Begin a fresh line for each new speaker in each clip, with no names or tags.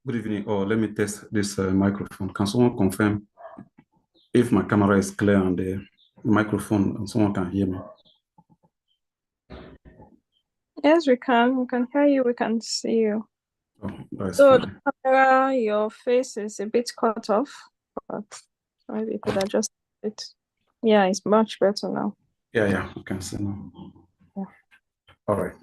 Good evening. Oh, let me test this microphone. Can someone confirm if my camera is clear on the microphone and someone can hear me?
Yes, we can. We can hear you. We can see you.
Oh, that's
So the
fine.
camera, your face is a bit cut off, but maybe you could adjust it. Yeah, it's much better now.
Yeah, we can see now.
Yeah.
All right.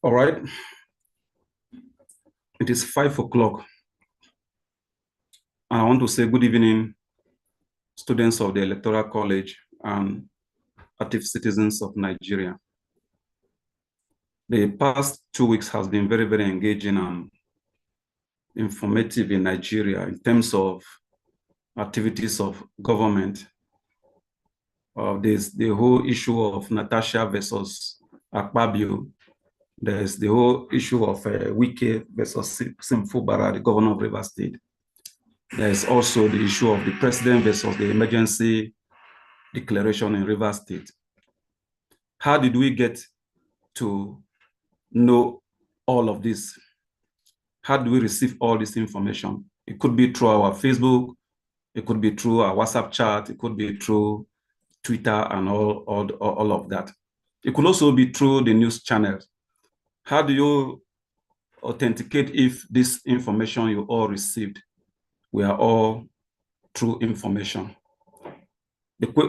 All right. It is 5 o'clock. And I want to say good evening, students of the Electoral College and active citizens of Nigeria. The past 2 weeks has been very, very engaging and informative in Nigeria in terms of activities of government. There's the whole issue of Natasha versus Akpabio. There's the whole issue of Wike versus Simfubara, the governor of Rivers State. There's also the issue of the president versus the emergency declaration in Rivers State. How did we get to know all of this? How do we receive all this information? It could be through our Facebook, it could be through our WhatsApp chat, it could be through Twitter and all of that. It could also be through the news channels. How do you authenticate if this information you all received were all true information?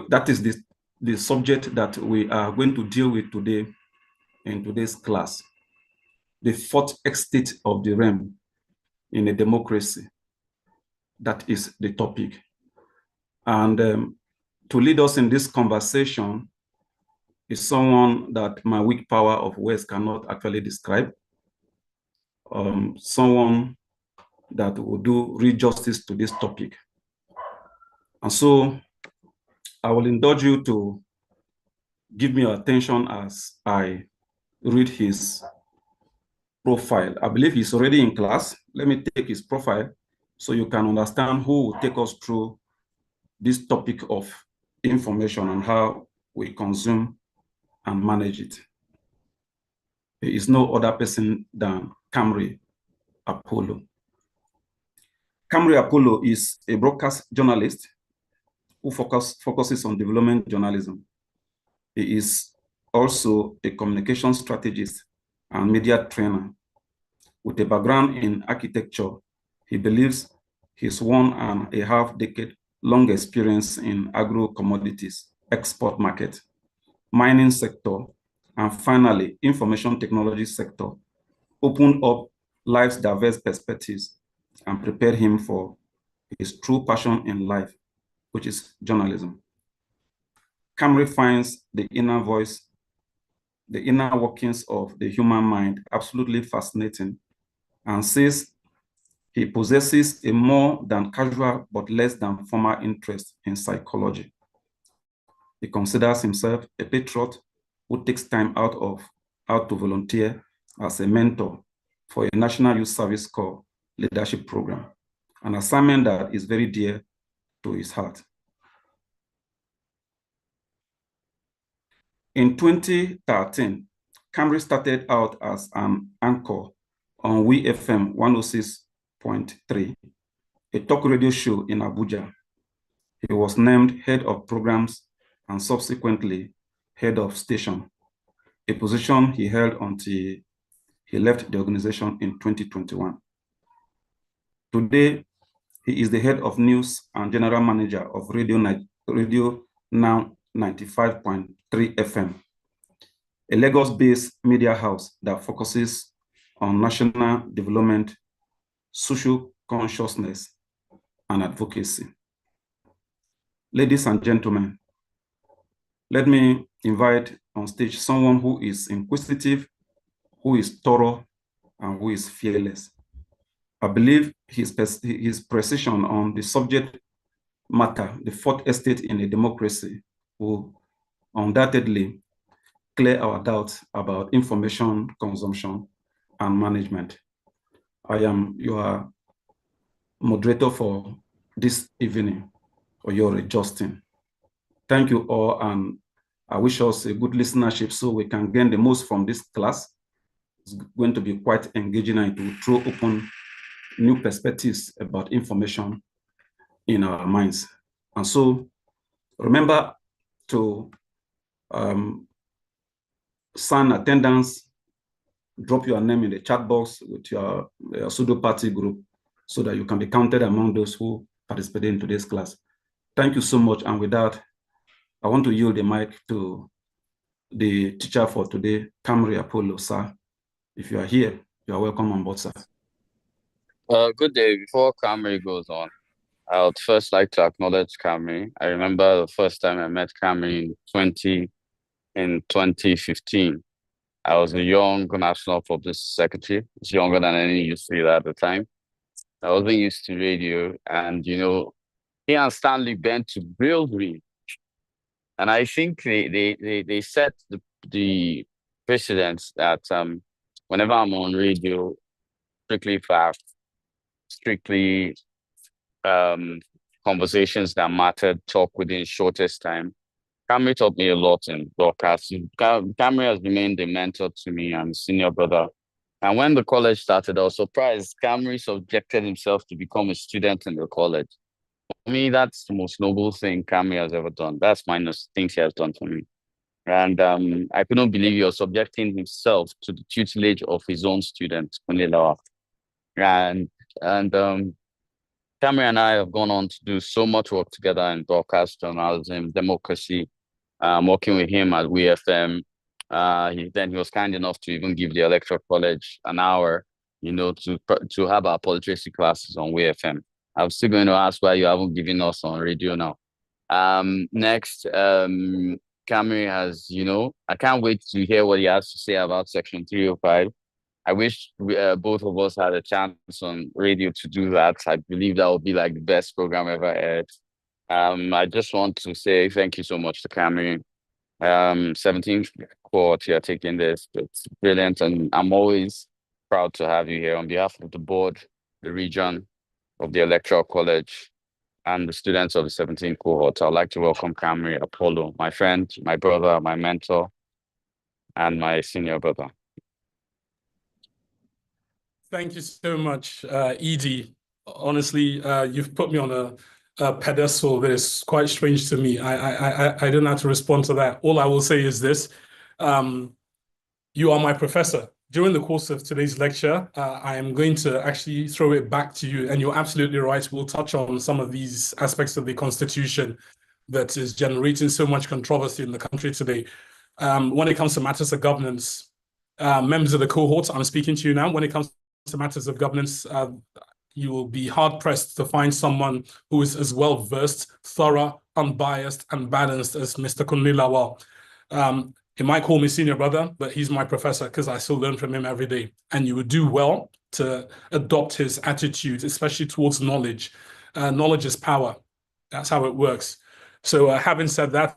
That is the subject that we are going to deal with today in today's class. The fourth estate of the realm in a democracy. That is the topic. And to lead us in this conversation is someone that my weak power of words cannot actually describe. Someone that will do real justice to this topic. And so I will indulge you to give me your attention as I read his profile. I believe he's already in class. Let me take his profile so you can understand who will take us through this topic of information and how we consume and manage it. He is no other person than Camry Apollo. Camry Apollo is a broadcast journalist who focuses on development journalism. He is also a communication strategist and media trainer. With a background in architecture, he believes his 1.5 decade long experience in agro-commodities, export market, mining sector, and finally, information technology sector opened up life's diverse perspectives and prepared him for his true passion in life, which is journalism. Camry finds the inner voice, the inner workings of the human mind absolutely fascinating and says he possesses a more than casual but less than formal interest in psychology. He considers himself a patriot who takes time out to volunteer as a mentor for a National Youth Service Corps leadership program, an assignment that is very dear to his heart. In 2013, Camry started out as an anchor on WeFM 106.3, a talk radio show in Abuja. He was named head of programs and subsequently head of station, a position he held until he left the organization in 2021. Today, he is the head of news and general manager of Radio Now 95.3 FM, a Lagos-based media house that focuses on national development, social consciousness, and advocacy. Ladies and gentlemen, let me invite on stage someone who is inquisitive, who is thorough, and who is fearless. I believe his precision on the subject matter, the fourth estate in a democracy, will undoubtedly clear our doubts about information consumption and management. I am your moderator for this evening, or your Justin. Thank you all, and I wish us a good listenership so we can gain the most from this class. It's going to be quite engaging and it will throw open new perspectives about information in our minds. And so remember to sign attendance, drop your name in the chat box with your pseudo party group so that you can be counted among those who participated in today's class. Thank you so much. And with that, I want to yield the mic to the teacher for today, Camry Apollo, sir. If you are here, you are welcome on board, sir.
Good day. Before Camry goes on, I would first like to acknowledge Camry. I remember the first time I met Camry in 2015. I was a young national publicity secretary. I was younger than any youth leader at the time. I wasn't used to radio, and he and Stanley bent to build me. And I think they set the precedence that whenever I'm on radio, strictly fast, strictly um conversations that mattered, talk within shortest time. Camry taught me a lot in broadcasting. Camry has remained a mentor to me and senior brother. And when the college started, I was surprised. Camry subjected himself to become a student in the college. For me, that's the most noble thing Camry has ever done. That's minus things he has done for me. And I couldn't believe he was subjecting himself to the tutelage of his own student, Kunle. And and Cameron and I have gone on to do so much work together in broadcast journalism, democracy, working with him at WFM. Then he was kind enough to even give the Electoral College an hour, to have our poetry classes on WFM. I'm still going to ask why you haven't given us on radio now. Next, Camry has, I can't wait to hear what he has to say about Section 305. I wish both of us had a chance on radio to do that. I believe that would be like the best program ever aired. I just want to say thank you so much to Camry. 17th court, you're taking this. It's brilliant. And I'm always proud to have you here on behalf of the board, the region of the Electoral College, and the students of the 17th cohort. I'd like to welcome Camry Apollo, my friend, my brother, my mentor, and my senior brother.
Thank you so much, Edie. Honestly, you've put me on a pedestal that is quite strange to me. I don't know how to respond to that. All I will say is this. You are my professor. During the course of today's lecture, I am going to actually throw it back to you. And you're absolutely right. We'll touch on some of these aspects of the Constitution that is generating so much controversy in the country today. When it comes to matters of governance, members of the cohort, I'm speaking to you now. When it comes to matters of governance, you will be hard-pressed to find someone who is as well-versed, thorough, unbiased, and balanced as Mr. Kunle Lawal. He might call me senior brother, but he's my professor because I still learn from him every day. And you would do well to adopt his attitude, especially towards knowledge. Knowledge is power. That's how it works. So having said that,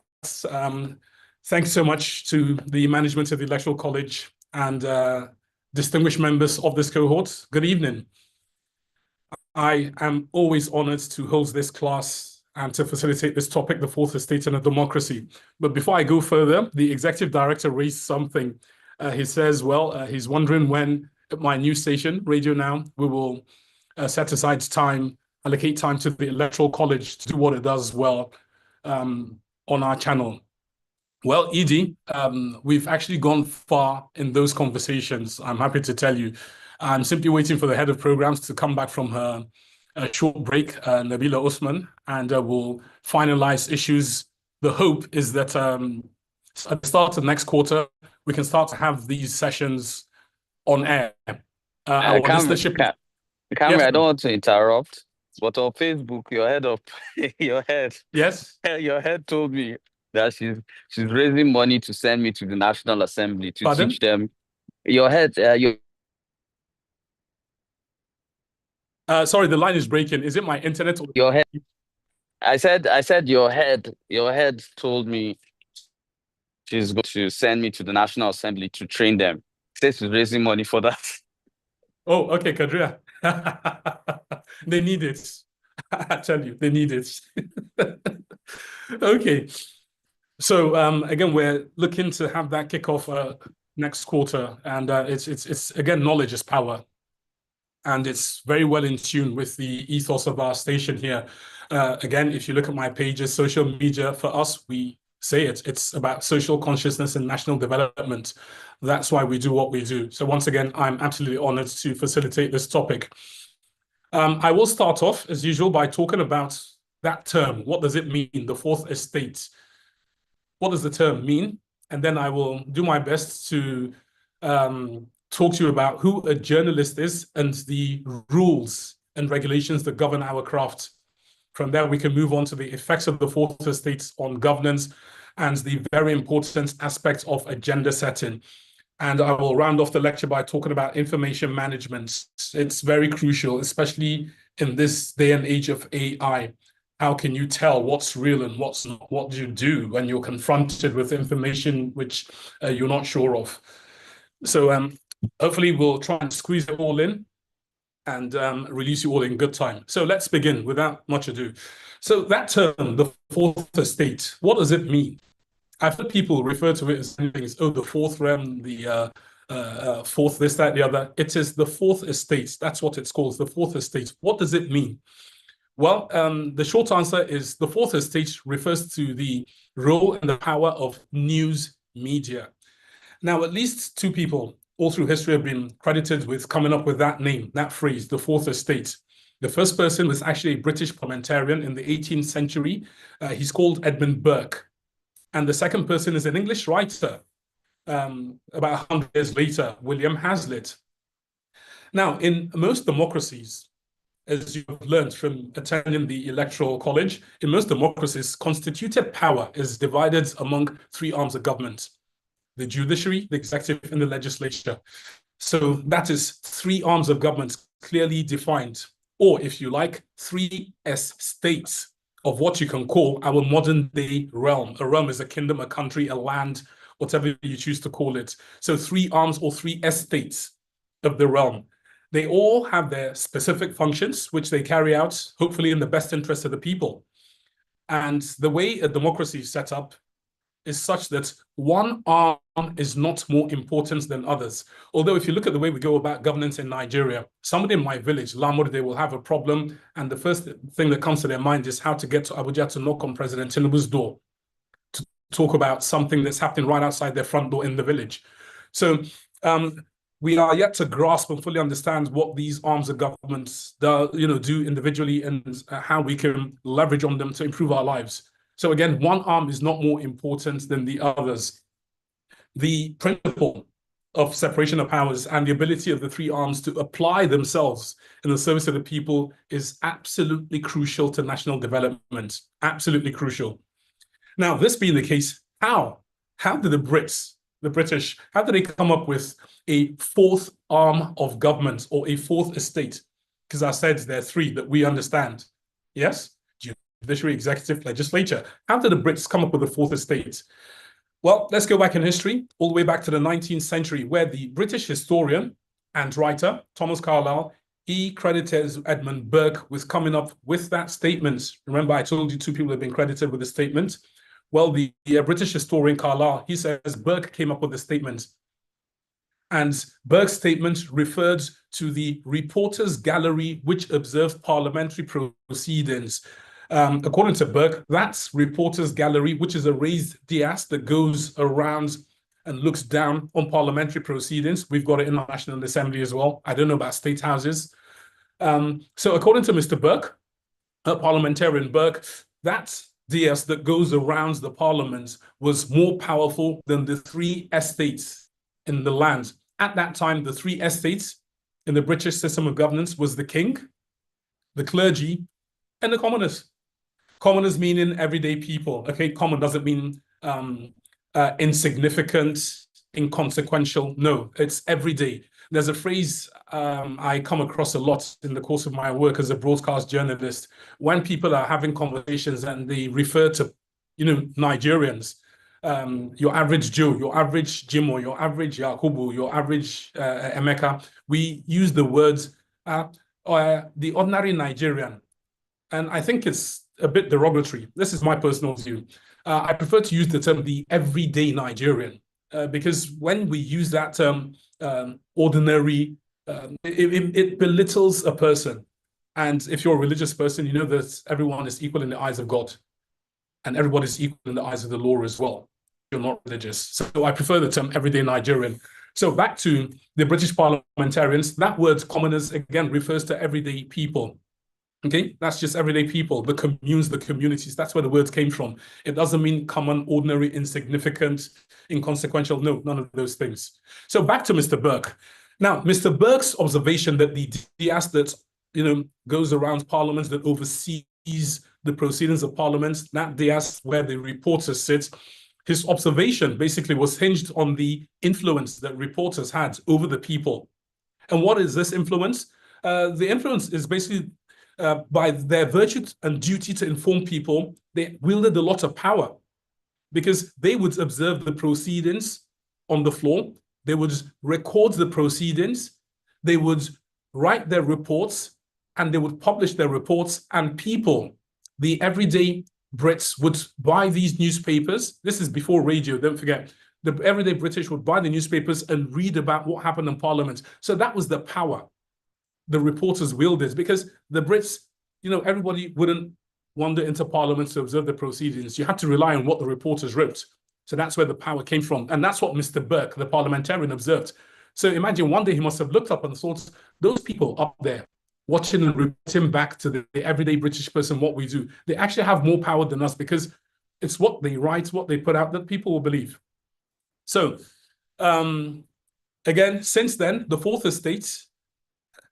thanks so much to the management of the Electoral College and distinguished members of this cohort. Good evening. I am always honored to host this class and to facilitate this topic, the fourth estate and a democracy. But before I go further, the executive director raised something. He says, well, he's wondering when at my new station, Radio Now, we will set aside time, allocate time to the Electoral College to do what it does well on our channel. Well, Edie, we've actually gone far in those conversations, I'm happy to tell you. I'm simply waiting for the head of programs to come back from her short break, Nabila Osman, and we'll finalize issues. The hope is that at the start of next quarter, we can start to have these sessions on air. Our listenership...
Cameron, yes, I don't want to interrupt, but on Facebook, your head told me that she's raising money to send me to the National Assembly to
Pardon?
Teach them. Your head,
sorry, the line is breaking. Is it my internet? Or...
Your head. I said your head told me she's going to send me to the National Assembly to train them. Says she's raising money for that.
Oh, okay, Kadria. They need it. I tell you, they need it. Okay. So again, we're looking to have that kickoff next quarter, and it's again, knowledge is power, and it's very well in tune with the ethos of our station here. Again, if you look at my pages, social media for us, we say it's about social consciousness and national development. That's why we do what we do. So once again, I'm absolutely honored to facilitate this topic. I will start off, as usual, by talking about that term. What does it mean, the fourth estate? What does the term mean? and then I will do my best to talk to you about who a journalist is and the rules and regulations that govern our craft. From there, we can move on to the effects of the fourth estate on governance and the very important aspect of agenda setting. And I will round off the lecture by talking about information management. It's very crucial, especially in this day and age of AI. How can you tell what's real and what's not? What do you do when you're confronted with information which you're not sure of? So hopefully we'll try and squeeze it all in and release you all in good time. So let's begin without much ado. So that term, the fourth estate, what does it mean? I've heard people refer to it as things, oh, the fourth realm, the fourth this, that, the other. It is the fourth estate. That's what it's called, the fourth estate. What does it mean? Well, the short answer is the fourth estate refers to the role and the power of news media. Now, at least two people all through history have been credited with coming up with that name, that phrase, the fourth estate. The first person was actually a British parliamentarian in the 18th century. He's called Edmund Burke. And the second person is an English writer, about 100 years later, William Hazlitt. Now, in most democracies, as you've learned from attending the Electoral College, in most democracies, constituted power is divided among three arms of government: the judiciary, the executive, and the legislature. So that is three arms of government clearly defined, or if you like, three estates of what you can call our modern day realm. A realm is a kingdom, a country, a land, whatever you choose to call it. So three arms or three estates of the realm. They all have their specific functions, which they carry out, hopefully in the best interest of the people. And the way a democracy is set up is such that one arm is not more important than others. Although if you look at the way we go about governance in Nigeria, somebody in my village, Lamurde, will have a problem, and the first thing that comes to their mind is how to get to Abuja to knock on President Tinubu's door to talk about something that's happening right outside their front door in the village. So we are yet to grasp and fully understand what these arms of government do individually, and how we can leverage on them to improve our lives. So again, one arm is not more important than the others. The principle of separation of powers and the ability of the three arms to apply themselves in the service of the people is absolutely crucial to national development, absolutely crucial. Now, this being the case, how did the British, how did they come up with a fourth arm of government or a fourth estate? Because I said there are three that we understand. Yes? Judiciary, executive, legislature. How did the Brits come up with the fourth estate? Well, let's go back in history, all the way back to the 19th century, where the British historian and writer, Thomas Carlyle, he credited Edmund Burke with coming up with that statement. Remember, I told you two people have been credited with the statement. Well, the British historian Carlyle, he says Burke came up with the statement. And Burke's statement referred to the reporters' gallery which observed parliamentary proceedings. According to Burke, that's reporters' gallery, which is a raised dais that goes around and looks down on parliamentary proceedings. We've got it in our National Assembly as well. I don't know about state houses. So according to Mr. Burke, parliamentarian Burke, that dais that goes around the parliament was more powerful than the three estates in the land. At that time, the three estates in the British system of governance was the king, the clergy, and the commoners. Commoners meaning everyday people. Okay, common doesn't mean insignificant, inconsequential. No, it's everyday. There's a phrase I come across a lot in the course of my work as a broadcast journalist. When people are having conversations and they refer to, Nigerians, your average Joe, your average Jimo, your average Yakubu, your average Emeka, we use the words the ordinary Nigerian. And I think it's a bit derogatory. This is my personal view. I prefer to use the term the everyday Nigerian, because when we use that term, ordinary, it belittles a person. And if you're a religious person, you know that everyone is equal in the eyes of God, and everybody is equal in the eyes of the law as well. You're not religious. So I prefer the term everyday Nigerian. So back to the British parliamentarians, that word commoners, again, refers to everyday people. Okay, that's just everyday people, the communes, the communities. That's where the words came from. It doesn't mean common, ordinary, insignificant, inconsequential. No, none of those things. So back to Mr. Burke. Now, Mr. Burke's observation that the dias that goes around parliament, that oversees the proceedings of parliament, that dias where the reporters sit, his observation basically was hinged on the influence that reporters had over the people. And what is this influence? The influence is basically by their virtue and duty to inform people, they wielded a lot of power because they would observe the proceedings on the floor, they would record the proceedings, they would write their reports, and they would publish their reports, and people, the everyday Brits, would buy these newspapers. This is before radio, don't forget. The everyday British would buy the newspapers and read about what happened in Parliament. So that was the power the reporters wielded, because the Brits, everybody wouldn't wander into Parliament to observe the proceedings. You had to rely on what the reporters wrote. So that's where the power came from. And that's what Mr. Burke, the parliamentarian, observed. So imagine one day he must have looked up and thought, those people up there watching and reporting back to the everyday British person what we do, they actually have more power than us, because it's what they write, what they put out that people will believe. So again, since then, the Fourth Estate,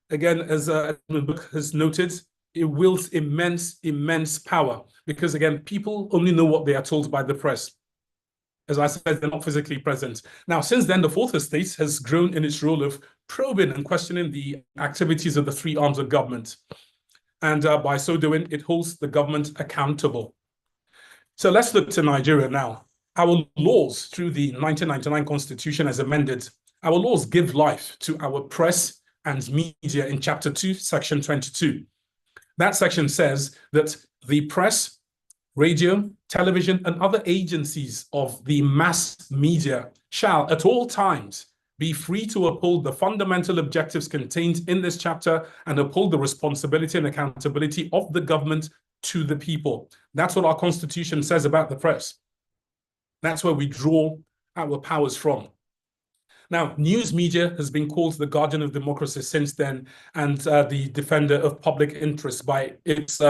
again, as the book has noted, it wields immense power, because again, people only know what they are told by the press. As I said, they're not physically present. Now, since then, the Fourth Estate has grown in its role of probing and questioning the activities of the three arms of government. And by so doing, it holds the government accountable. So let's look to Nigeria now. Our laws, through the 1999 Constitution as amended, our laws give life to our press and media in Chapter 2, Section 22. That section says that the press, radio, television, and other agencies of the mass media shall at all times be free to uphold the fundamental objectives contained in this chapter and uphold the responsibility and accountability of the government to the people. That's what our Constitution says about the press. That's where we draw our powers from. Now, news media has been called the guardian of democracy since then, and the defender of public interest by its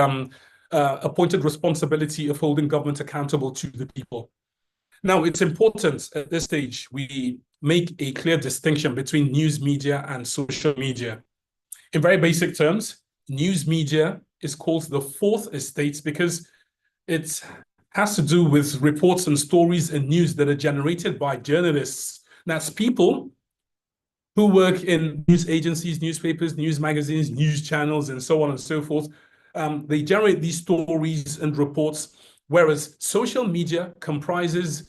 appointed responsibility of holding government accountable to the people. Now, it's important at this stage we make a clear distinction between news media and social media. In very basic terms, news media is called the Fourth Estate because it has to do with reports and stories and news that are generated by journalists. That's people who work in news agencies, newspapers, news magazines, news channels, and so on and so forth. They generate these stories and reports, whereas social media comprises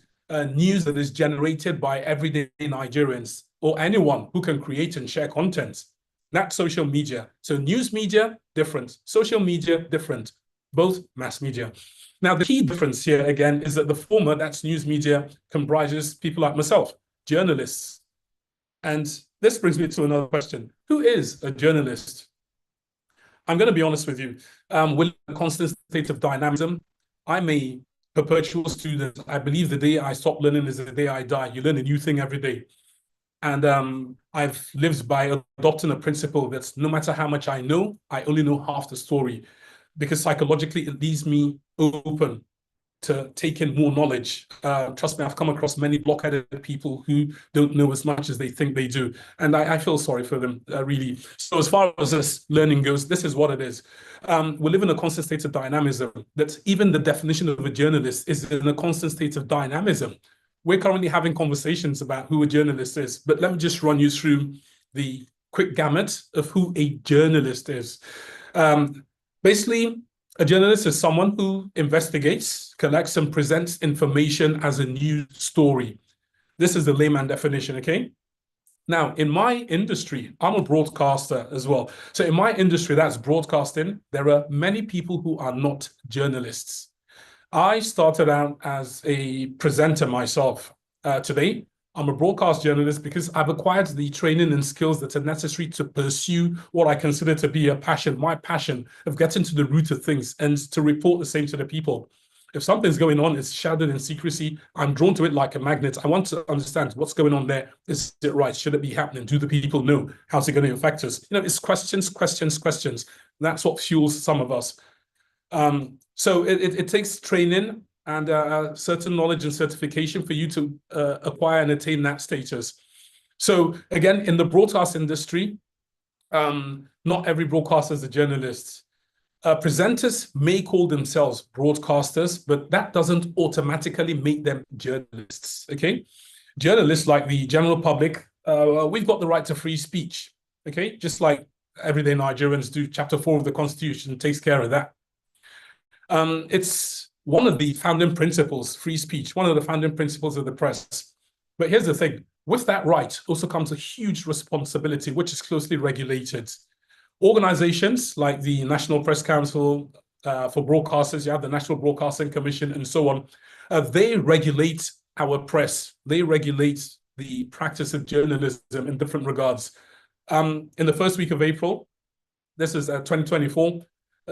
news that is generated by everyday Nigerians or anyone who can create and share content. That's social media. So news media, different. Social media, different. Both mass media. Now, the key difference here, again, is that the former, that's news media, comprises people like myself, journalists. And this brings me to another question. Who is a journalist? I'm going to be honest with you. We're in a constant state of dynamism. I'm a perpetual student. I believe the day I stop learning is the day I die. You learn a new thing every day. And I've lived by adopting a principle that no matter how much I know, I only know half the story, because psychologically it leaves me open to take in more knowledge. Trust me, I've come across many blockheaded people who don't know as much as they think they do. And I feel sorry for them, really. So as far as this learning goes, this is what it is. We live in a constant state of dynamism, that even the definition of a journalist is in a constant state of dynamism. We're currently having conversations about who a journalist is, but let me just run you through the quick gamut of who a journalist is. Basically, a journalist is someone who investigates, collects, and presents information as a news story. This is the layman definition, okay? Now, in my industry, I'm a broadcaster as well. So in my industry, that's broadcasting, there are many people who are not journalists. I started out as a presenter myself. Today, I'm a broadcast journalist because I've acquired the training and skills that are necessary to pursue what I consider to be a passion, my passion of getting to the root of things and to report the same to the people. If something's going on, it's shrouded in secrecy, I'm drawn to it like a magnet. I want to understand what's going on there. Is it right? Should it be happening? Do the people know? How's it going to affect us? It's questions, questions, questions. That's what fuels some of us. So it takes training and certain knowledge and certification for you to acquire and attain that status. So again, in the broadcast industry, not every broadcaster is a journalist. Presenters may call themselves broadcasters, but that doesn't automatically make them journalists, okay? Journalists, like the general public, we've got the right to free speech, okay? Just like everyday Nigerians do. Chapter 4 of the Constitution takes care of that. It's one of the founding principles, free speech, one of the founding principles of the press. But here's the thing, with that right also comes a huge responsibility, which is closely regulated. Organizations like the National Press Council for broadcasters, you have the National Broadcasting Commission and so on, they regulate our press. They regulate the practice of journalism in different regards. In the first week of April, this is 2024,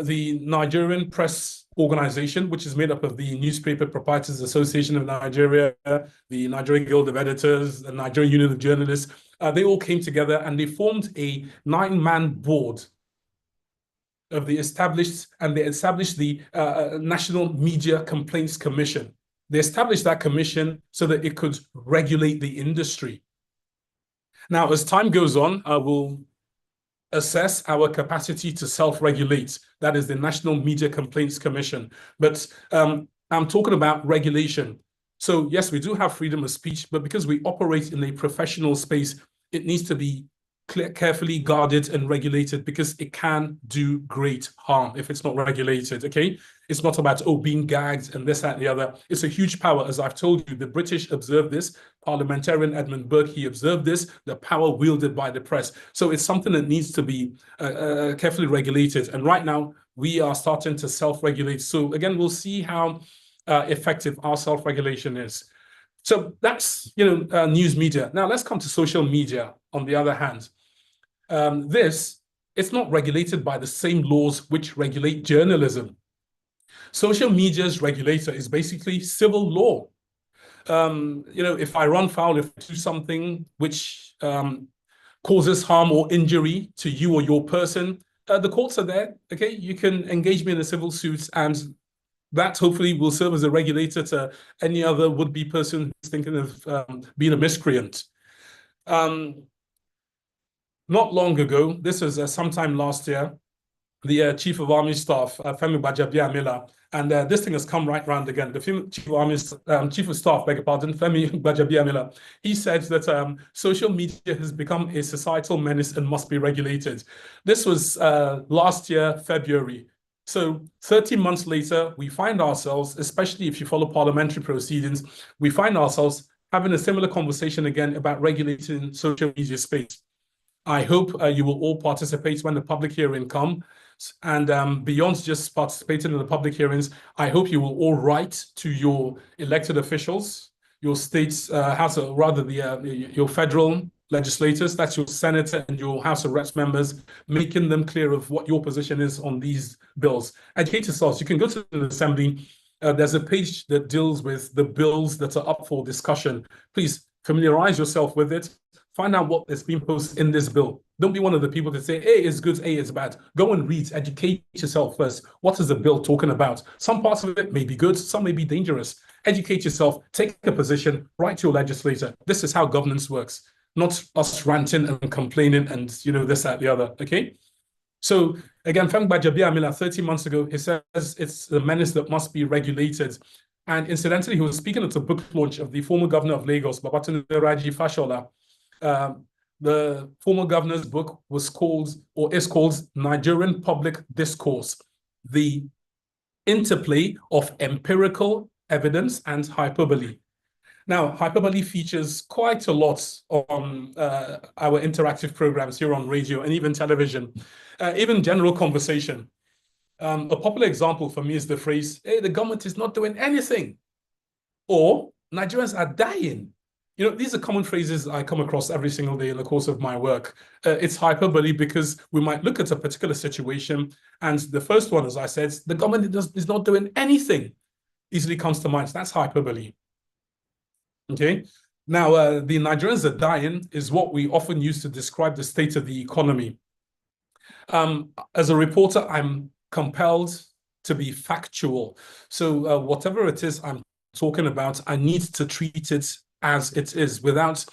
the Nigerian Press Organization, which is made up of the Newspaper Proprietors Association of Nigeria, the Nigerian Guild of Editors, the Nigerian Union of Journalists, they all came together and they formed a 9-man board of the established, and they established the National Media Complaints Commission. They established that commission so that it could regulate the industry. Now, as time goes on, we'll assess our capacity to self-regulate. That is the National Media Complaints Commission. But I'm talking about regulation. So yes, we do have freedom of speech, but because we operate in a professional space, it needs to be carefully guarded and regulated, because it can do great harm if it's not regulated, okay? It's not about, oh, being gagged and this, that, and the other. It's a huge power, as I've told you. The British observed this. Parliamentarian Edmund Burke, he observed this, the power wielded by the press. So it's something that needs to be carefully regulated. And right now, we are starting to self-regulate. So again, we'll see how effective our self-regulation is. So that's, news media. Now let's come to social media, on the other hand. It's not regulated by the same laws which regulate journalism. Social media's regulator is basically civil law. If I run foul, if I do something which causes harm or injury to you or your person, the courts are there, okay? You can engage me in a civil suit, and that hopefully will serve as a regulator to any other would-be person who's thinking of being a miscreant. Not long ago, this was sometime last year, the Chief of Army Staff, Femi Gbajabiamila, and this thing has come right round again. The Chief of Staff, beg your pardon, Femi Gbajabiamila, he said that social media has become a societal menace and must be regulated. This was last year, February. So 13 months later, we find ourselves, especially if you follow parliamentary proceedings, we find ourselves having a similar conversation again about regulating social media space. I hope you will all participate when the public hearing comes. And beyond just participating in the public hearings, I hope you will all write to your elected officials, your state's House, or rather your federal legislators, that's your senator and your House of Reps members, making them clear of what your position is on these bills. Educate yourselves. You can go to the assembly. There's a page that deals with the bills that are up for discussion. Please familiarize yourself with it. Find out what is being posted in this bill. Don't be one of the people that say, A is good, A is bad. Go and read, educate yourself first. What is the bill talking about? Some parts of it may be good, some may be dangerous. Educate yourself, take a position, write to your legislator. This is how governance works, not us ranting and complaining and, this, that, the other, okay? So again, Femi Gbajabiamila, 30 months ago, he says it's a menace that must be regulated. And incidentally, he was speaking at a book launch of the former governor of Lagos, Babatunde Raji Fashola. The former governor's book was called, or is called, Nigerian Public Discourse, the interplay of empirical evidence and hyperbole. Now, hyperbole features quite a lot on our interactive programs here on radio and even television, even general conversation. A popular example for me is the phrase, hey, the government is not doing anything, or Nigerians are dying. These are common phrases I come across every single day in the course of my work. It's hyperbole because we might look at a particular situation, and the first one, as I said, the government is not doing anything, easily comes to mind. So that's hyperbole. Okay. Now, the Nigerians are dying is what we often use to describe the state of the economy. As a reporter, I'm compelled to be factual. So whatever it is I'm talking about, I need to treat it as it is without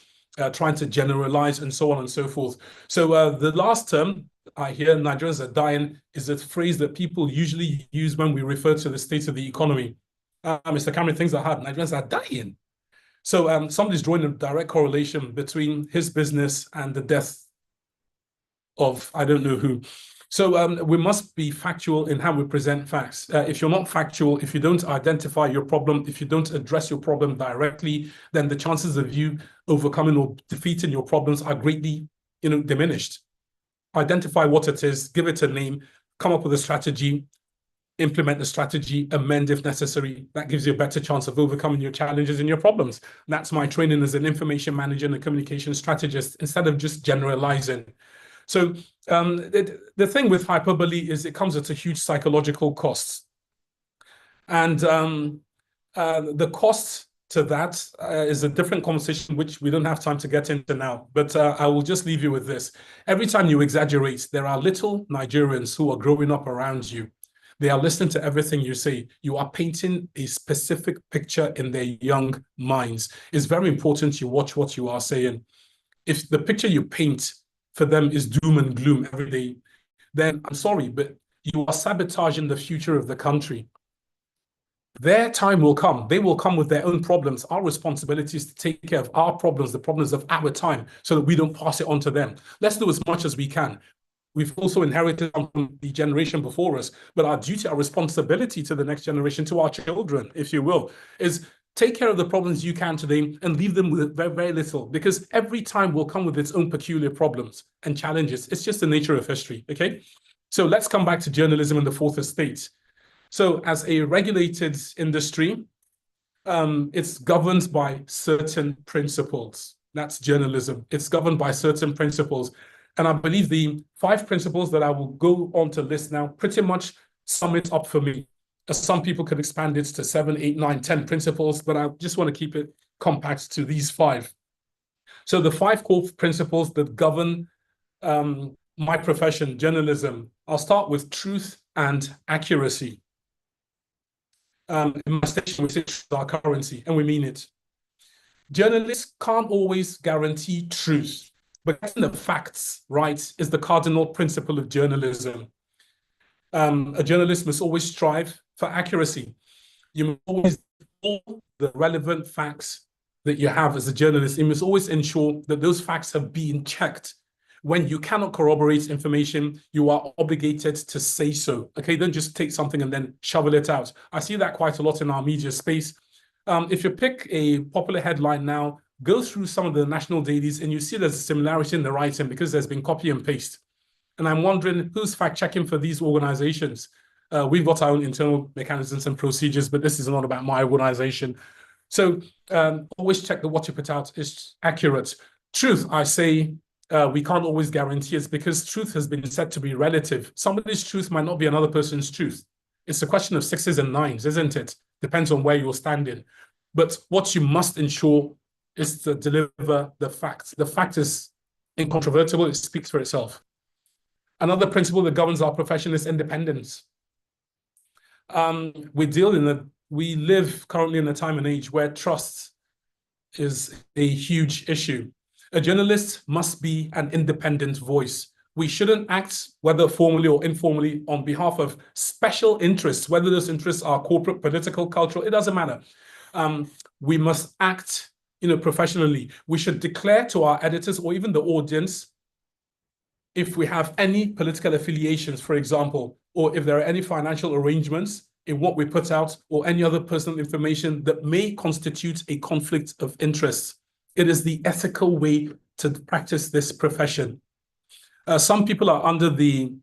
trying to generalize and so on and so forth. So the last term I hear Nigerians are dying is a phrase that people usually use when we refer to the state of the economy. Mr. Cameron, things are hard. Nigerians are dying. So somebody's drawing a direct correlation between his business and the death of I don't know who. So we must be factual in how we present facts. If you're not factual, if you don't identify your problem, if you don't address your problem directly, then the chances of you overcoming or defeating your problems are greatly, diminished. Identify what it is, give it a name, come up with a strategy, implement the strategy, amend if necessary. That gives you a better chance of overcoming your challenges and your problems. That's my training as an information manager and a communication strategist, instead of just generalizing. So the thing with hyperbole is it comes at a huge psychological cost. And the cost to that is a different conversation, which we don't have time to get into now. But I will just leave you with this. Every time you exaggerate, there are little Nigerians who are growing up around you. They are listening to everything you say. You are painting a specific picture in their young minds. It's very important you watch what you are saying. If the picture you paint for them is doom and gloom every day, then I'm sorry, but you are sabotaging the future of the country. Their time will come. They will come with their own problems. Our responsibility is to take care of our problems, the problems of our time, so that we don't pass it on to them. Let's do as much as we can. We've also inherited from the generation before us, but our duty, our responsibility to the next generation, to our children, if you will, is take care of the problems you can today and leave them with very, very little, because every time will come with its own peculiar problems and challenges. It's just the nature of history, okay? So let's come back to journalism in the fourth estate. So as a regulated industry, it's governed by certain principles. That's journalism. It's governed by certain principles. And I believe the 5 principles that I will go on to list now pretty much sum it up for me. Some people could expand it to 7, 8, 9, 10 principles, but I just want to keep it compact to these 5. So the 5 core principles that govern my profession, journalism, I'll start with truth and accuracy. In my station, we say truth is our currency, and we mean it. Journalists can't always guarantee truth, but getting the facts right is the cardinal principle of journalism. A journalist must always strive for accuracy. You must always all the relevant facts that you have as a journalist. You must always ensure that those facts have been checked. When you cannot corroborate information, you are obligated to say so. Okay, don't just take something and then shovel it out. I see that quite a lot in our media space. If you pick a popular headline now, go through some of the national dailies and you see there's a similarity in the writing because there's been copy and paste. And I'm wondering who's fact-checking for these organizations. We've got our own internal mechanisms and procedures, but this is not about my organization. So always check that what you put out is accurate. Truth, I say, we can't always guarantee it because truth has been said to be relative. Somebody's truth might not be another person's truth. It's a question of 6s and 9s, isn't it? Depends on where you're standing. But what you must ensure is to deliver the facts. The fact is incontrovertible. It speaks for itself. Another principle that governs our profession is independence. We live currently in a time and age where trust is a huge issue. A journalist must be an independent voice. We shouldn't act, whether formally or informally, on behalf of special interests, whether those interests are corporate, political, cultural, it doesn't matter. We must act, professionally. We should declare to our editors or even the audience if we have any political affiliations, for example, or if there are any financial arrangements in what we put out or any other personal information that may constitute a conflict of interest. It is the ethical way to practice this profession. Some people are under the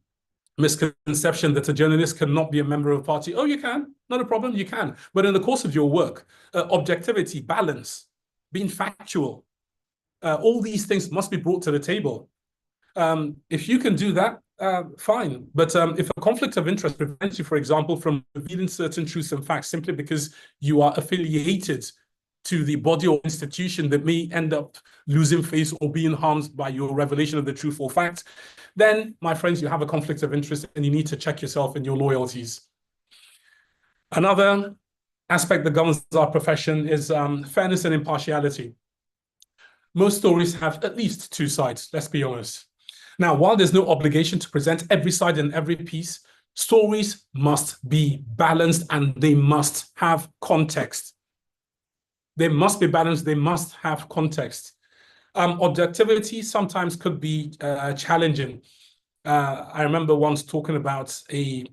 misconception that a journalist cannot be a member of a party. Oh, you can, not a problem, you can. But in the course of your work, objectivity, balance, being factual, all these things must be brought to the table. If you can do that, fine. But if a conflict of interest prevents you, for example, from revealing certain truths and facts simply because you are affiliated to the body or institution that may end up losing face or being harmed by your revelation of the truth or fact, then, my friends, you have a conflict of interest and you need to check yourself and your loyalties. Another aspect that governs our profession is fairness and impartiality. Most stories have at least two sides, let's be honest. Now, while there's no obligation to present every side in every piece, stories must be balanced and they must have context. They must be balanced, they must have context. Objectivity sometimes could be challenging. I remember once talking about a,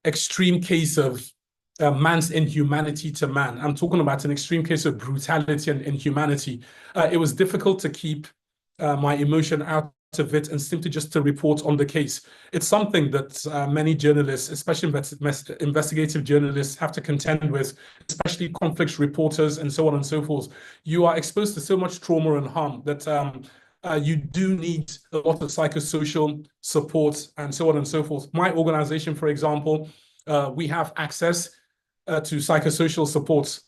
extreme case of man's inhumanity to man. I'm talking about an extreme case of brutality and inhumanity. It was difficult to keep my emotion out of it and simply just to report on the case. It's something that many journalists, especially investigative journalists, have to contend with, especially conflict reporters and so on and so forth. You are exposed to so much trauma and harm that you do need a lot of psychosocial support and so on and so forth. My organization, for example, we have access to psychosocial support.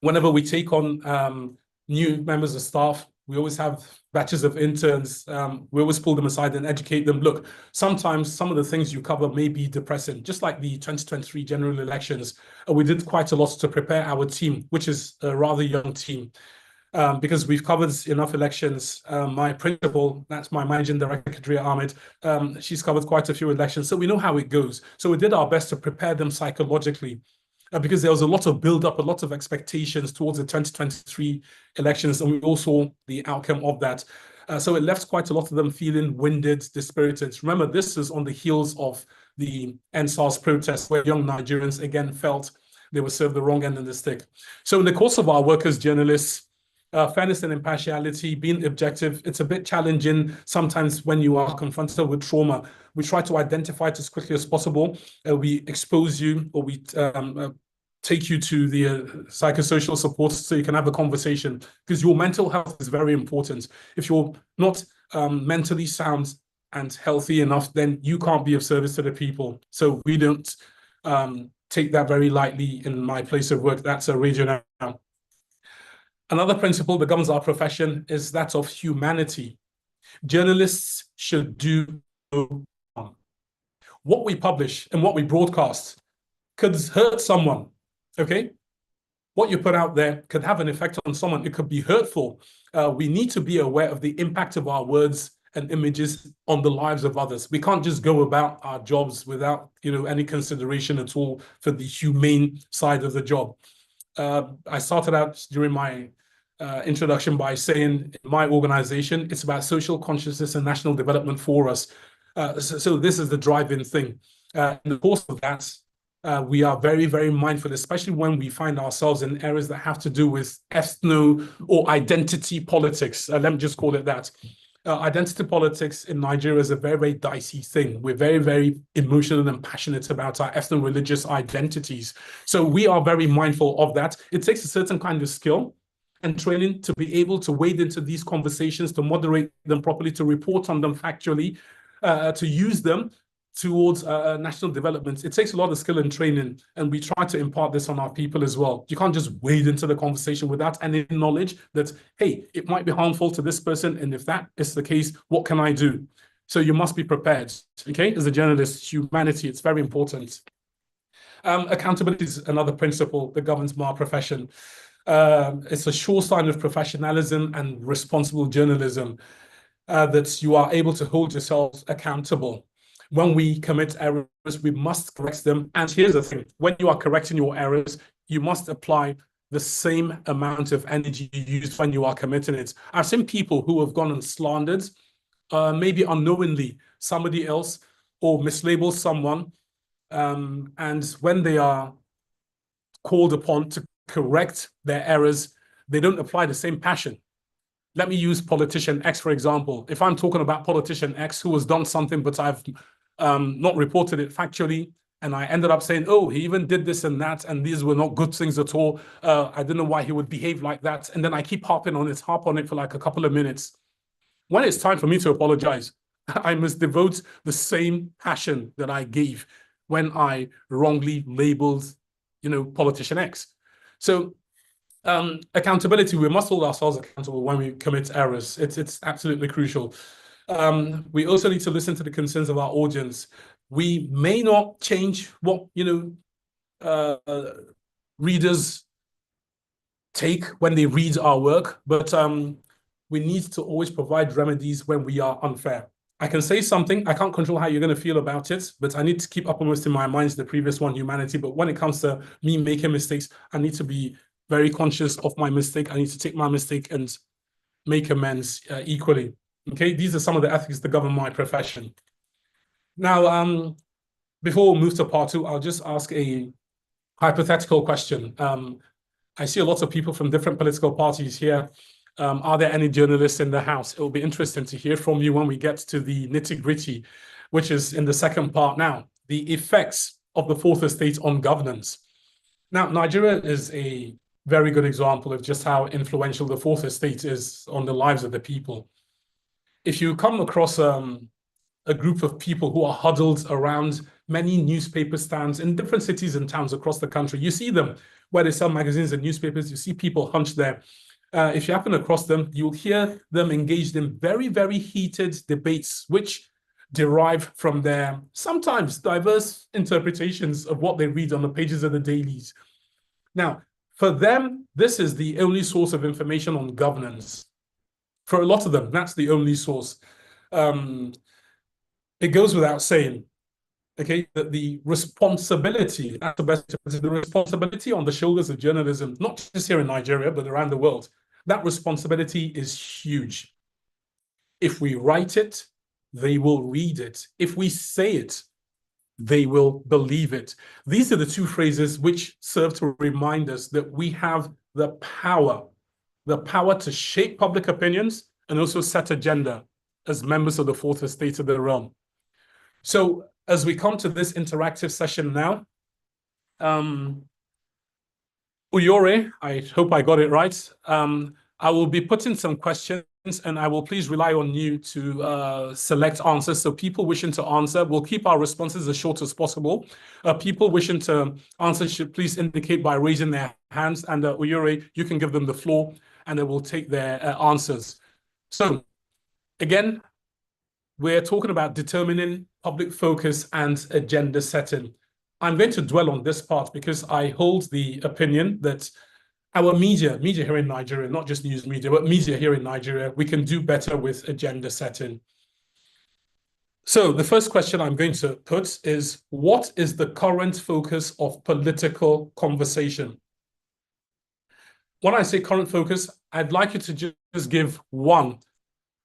Whenever we take on new members of staff, we always have batches of interns. We always pull them aside and educate them. Look, sometimes some of the things you cover may be depressing, just like the 2023 general elections. We did quite a lot to prepare our team, which is a rather young team. Because we've covered enough elections. My principal, that's my managing director, Kadria Ahmed, she's covered quite a few elections, so we know how it goes. So we did our best to prepare them psychologically, because there was a lot of build-up, a lot of expectations towards the 2023 elections, and we all saw the outcome of that. So it left quite a lot of them feeling winded, dispirited. Remember, this is on the heels of the NSAS protests, where young Nigerians again felt they were served the wrong end of the stick. So in the course of our work as journalists, fairness and impartiality, being objective, it's a bit challenging sometimes when you are confronted with trauma. We try to identify it as quickly as possible. We expose you, or we take you to the psychosocial support so you can have a conversation, because your mental health is very important. If you're not mentally sound and healthy enough, then you can't be of service to the people. So we don't take that very lightly in my place of work. That's a radio now. Another principle that governs our profession is that of humanity. Journalists should do no harm. What we publish and what we broadcast could hurt someone, okay? What you put out there could have an effect on someone. It could be hurtful. We need to be aware of the impact of our words and images on the lives of others. We can't just go about our jobs without, any consideration at all for the humane side of the job. I started out during my introduction by saying, in my organization, it's about social consciousness and national development for us. So this is the driving thing. In the course of that, we are very, very mindful, especially when we find ourselves in areas that have to do with ethno or identity politics. Let me just call it that. Identity politics in Nigeria is a very, very dicey thing. We're very, very emotional and passionate about our ethno-religious identities. So we are very mindful of that. It takes a certain kind of skill and training to be able to wade into these conversations, to moderate them properly, to report on them factually, to use them towards national development. It takes a lot of skill and training, and we try to impart this on our people as well. You can't just wade into the conversation without any knowledge that, hey, it might be harmful to this person, and if that is the case, what can I do? So you must be prepared, okay? As a journalist, humanity, it's very important. Accountability is another principle that governs my profession. It's a sure sign of professionalism and responsible journalism that you are able to hold yourselves accountable. When we commit errors, we must correct them. And here's the thing, when you are correcting your errors, you must apply the same amount of energy you used when you are committing it. I've seen people who have gone and slandered, maybe unknowingly, somebody else, or mislabeled someone. And when they are called upon to correct their errors, they don't apply the same passion. Let me use politician X, for example. If I'm talking about politician X who has done something, but I've not reported it factually, and I ended up saying, oh, he even did this and that, and these were not good things at all. I don't know why he would behave like that. And then I keep harp on it for like a couple of minutes. When it's time for me to apologize, I must devote the same passion that I gave when I wrongly labeled, politician X. So Accountability, we must hold ourselves accountable when we commit errors. It's absolutely crucial. We also need to listen to the concerns of our audience. We may not change what, readers take when they read our work, but we need to always provide remedies when we are unfair. I can say something, I can't control how you're going to feel about it, but I need to keep uppermost in my mind the previous one, humanity. But when it comes to me making mistakes, I need to be very conscious of my mistake. I need to take my mistake and make amends equally. Okay, these are some of the ethics that govern my profession. Now, before we move to part two, I'll just ask a hypothetical question. I see a lot of people from different political parties here. Are there any journalists in the house? It will be interesting to hear from you when we get to the nitty-gritty, which is in the second part now, the effects of the fourth estate on governance. Now, Nigeria is a very good example of just how influential the fourth estate is on the lives of the people. If you come across a group of people who are huddled around many newspaper stands in different cities and towns across the country, you see them where they sell magazines and newspapers, you see people hunched there. If you happen across them, you'll hear them engaged in very, very heated debates, which derive from their sometimes diverse interpretations of what they read on the pages of the dailies. Now, for them, this is the only source of information on governance. For a lot of them, that's the only source. It goes without saying, okay, that the responsibility, that's the best, the responsibility on the shoulders of journalism, not just here in Nigeria, but around the world, that responsibility is huge. If we write it, they will read it. If we say it, they will believe it. These are the two phrases which serve to remind us that we have the power to shape public opinions and also set agenda as members of the fourth estate of the realm. So as we come to this interactive session now, Uyore, I hope I got it right. I will be putting some questions and I will please rely on you to select answers. So people wishing to answer, we'll keep our responses as short as possible. People wishing to answer should please indicate by raising their hands, and Uyore, you can give them the floor and they will take their answers. So again, we're talking about determining public focus and agenda setting. I'm going to dwell on this part because I hold the opinion that our media here in Nigeria, not just news media, but media here in Nigeria, we can do better with agenda setting. So the first question I'm going to put is, what is the current focus of political conversation? When I say current focus, I'd like you to just give one.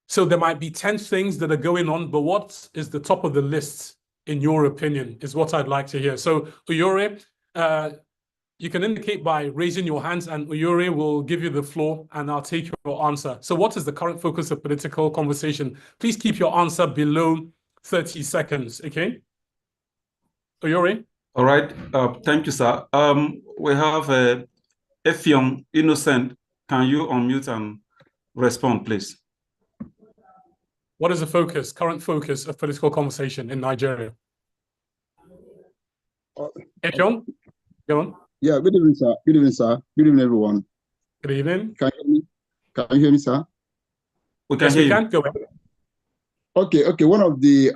So there might be 10 things that are going on, but what is the top of the list, in your opinion, is what I'd like to hear. So Uyore, you can indicate by raising your hands and Uyore will give you the floor and I'll take your answer. So what is the current focus of political conversation? Please keep your answer below 30 seconds, okay? Uyore?
All right, thank you, sir. We have XVII011. Can you unmute and respond, please?
What is the current focus of political conversation in Nigeria? XVII, go on.
Yeah, good evening, sir. Good evening, sir. Good evening, everyone.
Good evening.
Can you hear me? Can you hear me, sir?
We can hear you.
Go ahead.
Okay. One of the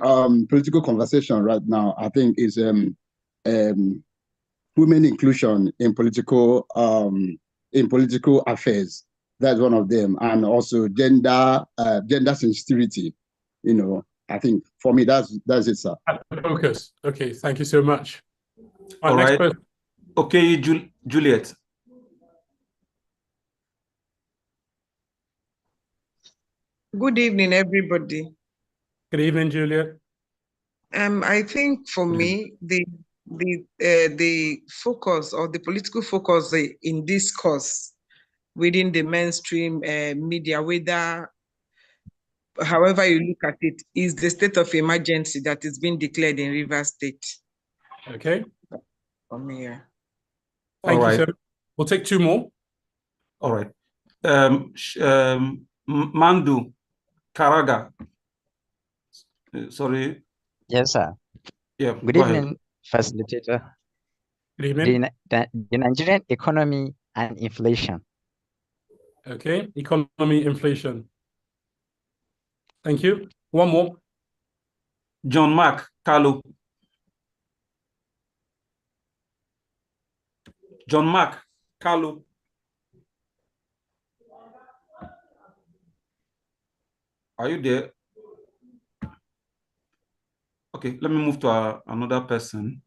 political conversation right now, I think, is women inclusion in political affairs. That's one of them, and also gender sensitivity. You know, I think for me that's it, sir.
Focus. Okay, thank you so much.
All
next
right.
person.
Okay, Juliet.
Good evening, everybody.
Good evening, Juliet.
I think for me, the focus or the political focus in this course within the mainstream media, however you look at it, is the state of emergency that is being declared in Rivers State.
Okay.
From here.
Thank you, sir. We'll take two more.
All right. Mandu Karaga. Sorry.
Yes, sir.
Yeah.
Good evening, facilitator.
Good evening.
The Nigerian economy and inflation.
Okay, economy, inflation. Thank you. One more.
John Mark Kalu. John Mark Kalu. Are you there? Okay, let me move to another person.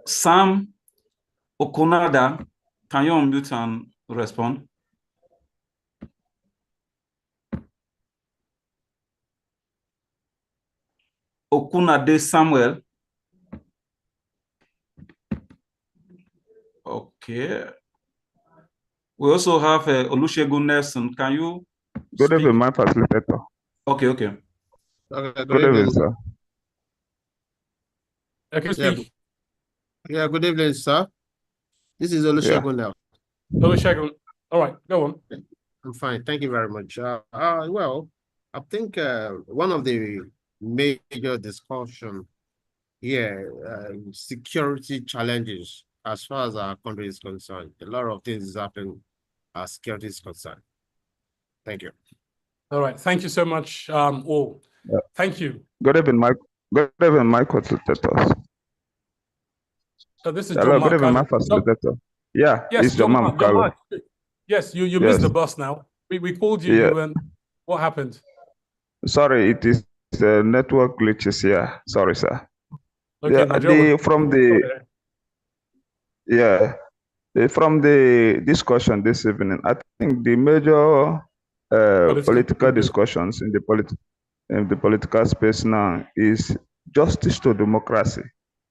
Sam Okunada, can you unmute and respond? Okunade Samuel. Okay. We also have Olusegun Nelson. Can you
Good
speak?
evening, my facilitator.
Okay, okay.
Okay,
Good evening, sir.
Okay, speak.
Yeah, good evening, sir. This is Olusegun now.
Olusegun. All right, go on.
I'm fine. Thank you very much. Well, I think one of the major discussion here, security challenges as far as our country is concerned. A lot of things is happening as security is concerned. Thank you.
All right, thank you so much, all.
Yeah.
Thank you.
Good evening, my facilitators.
So this is
Hello,
John
good
Mark.
evening, my facilitator. Yeah,
Yes,
it's
John
John
Mark.
Carlo.
Yes, you
Yes.
missed the bus now. We called you.
Yeah.
You went. What happened?
Sorry, it is network glitches here. Sorry, sir.
Okay,
Yeah,
Nigeria
from the discussion this evening, I think the major political discussions in the political space now is justice to democracy.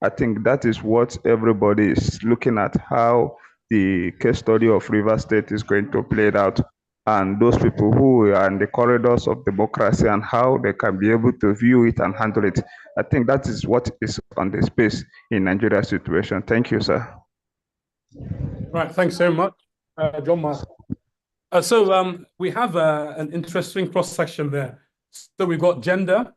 I think that is what everybody is looking at, how the case study of River State is going to play it out, and those people who are in the corridors of democracy and how they can be able to view it and handle it. I think that is what is on the space in Nigeria's situation. Thank you, sir.
Right, thanks so much, John Mark. So we have an interesting cross-section there. So we've got gender,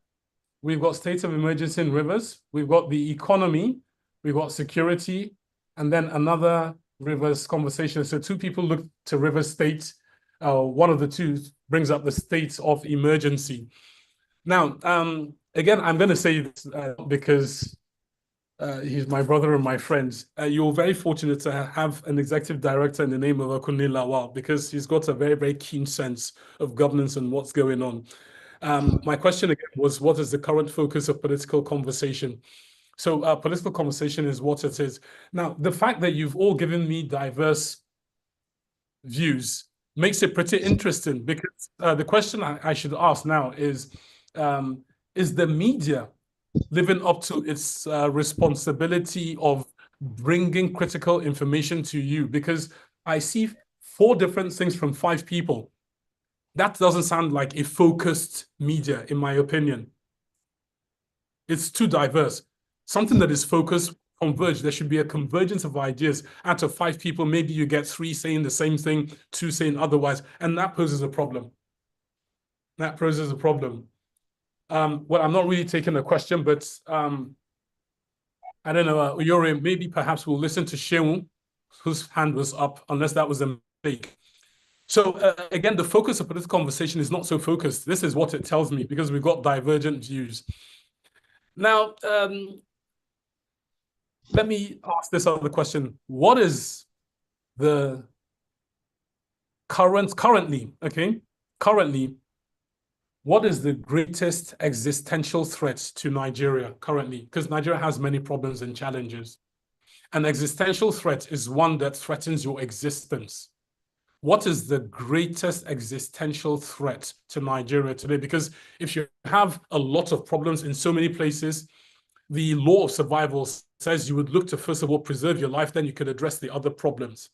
we've got state of emergency in rivers, we've got the economy, we've got security, and then another rivers conversation. So two people look to river state. One of the two brings up the state of emergency. Now, again, I'm going to say this because he's my brother and my friend. You're very fortunate to have an executive director in the name of Akunle Lawal, because he's got a very, very keen sense of governance and what's going on. My question again was, what is the current focus of political conversation? So political conversation is what it is. Now, the fact that you've all given me diverse views makes it pretty interesting, because the question I should ask now is the media living up to its responsibility of bringing critical information to you? Because I see 4 different things from 5 people. That doesn't sound like a focused media, in my opinion. It's too diverse. Something that is focused, converged, there should be a convergence of ideas. Out of 5 people, maybe you get 3 saying the same thing, 2 saying otherwise, and that poses a problem. That poses a problem. Well, I'm not really taking a question, but I don't know, Uyori, maybe perhaps we'll listen to Sheung, whose hand was up, unless that was a mistake. So again, the focus of political conversation is not so focused. This is what it tells me, because we've got divergent views. Now, let me ask this other question. What is the currently, what is the greatest existential threat to Nigeria currently? Because Nigeria has many problems and challenges. An existential threat is one that threatens your existence. What is the greatest existential threat to Nigeria today? Because if you have a lot of problems in so many places, the law of survival says you would look to, first of all, preserve your life, then you could address the other problems.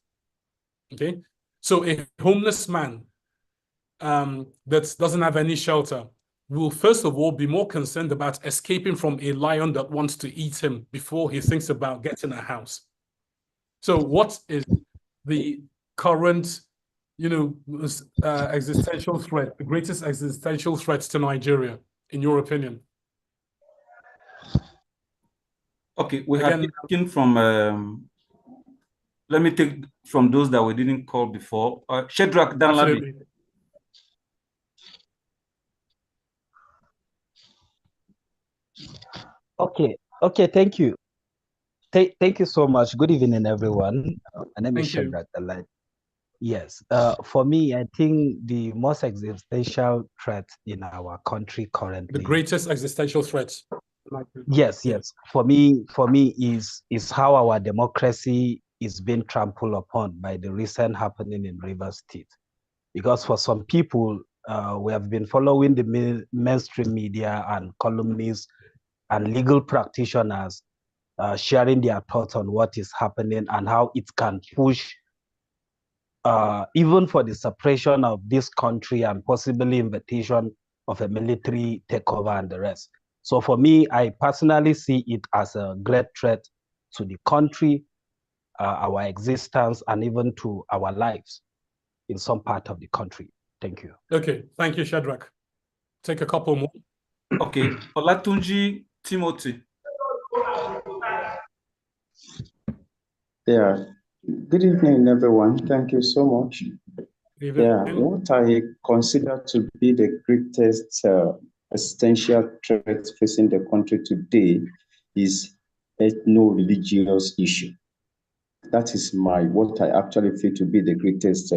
Okay? So a homeless man that doesn't have any shelter will, first of all, be more concerned about escaping from a lion that wants to eat him before he thinks about getting a house. So what is the current, existential threat, the greatest existential threat to Nigeria, in your opinion?
Okay, we have taken from, let me take from those that we didn't call before. Shedrack Danlabi.
Absolutely.
Okay, thank you. Thank you so much. Good evening, everyone. My name is
Thank you.
Shedrack Danlabi. Yes, for me, I think the most existential threat in our country
The
currently,
greatest existential threat.
yes, for me is how our democracy is being trampled upon by the recent happening in Rivers State. Because for some people, we have been following the mainstream media and columnists and legal practitioners sharing their thoughts on what is happening and how it can push even for the suppression of this country and possibly invitation of a military takeover and the rest. So for me, I personally see it as a great threat to the country, our existence, and even to our lives in some part of the country. Thank you.
Okay, thank you, Shedrack. Take a couple more.
Okay, Olatunji Timothy.
Yeah, good evening, everyone. Thank you so much. Yeah, what I consider to be the greatest existential threat facing the country today is ethno-religious issue. That is what I actually feel to be the greatest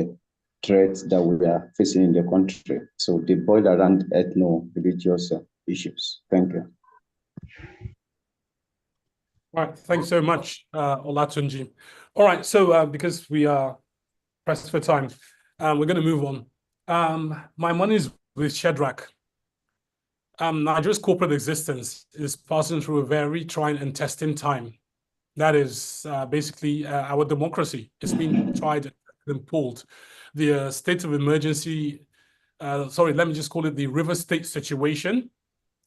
threat that we are facing in the country. So they boil around ethno-religious issues. Thank you.
All right, thanks so much, Olatunji. All right, so because we are pressed for time, we're going to move on. My money is with Shedrack. Nigeria's corporate existence is passing through a very trying and testing time. That is basically our democracy. It's been tried and pulled. The state of emergency, sorry, let me just call it the River State situation,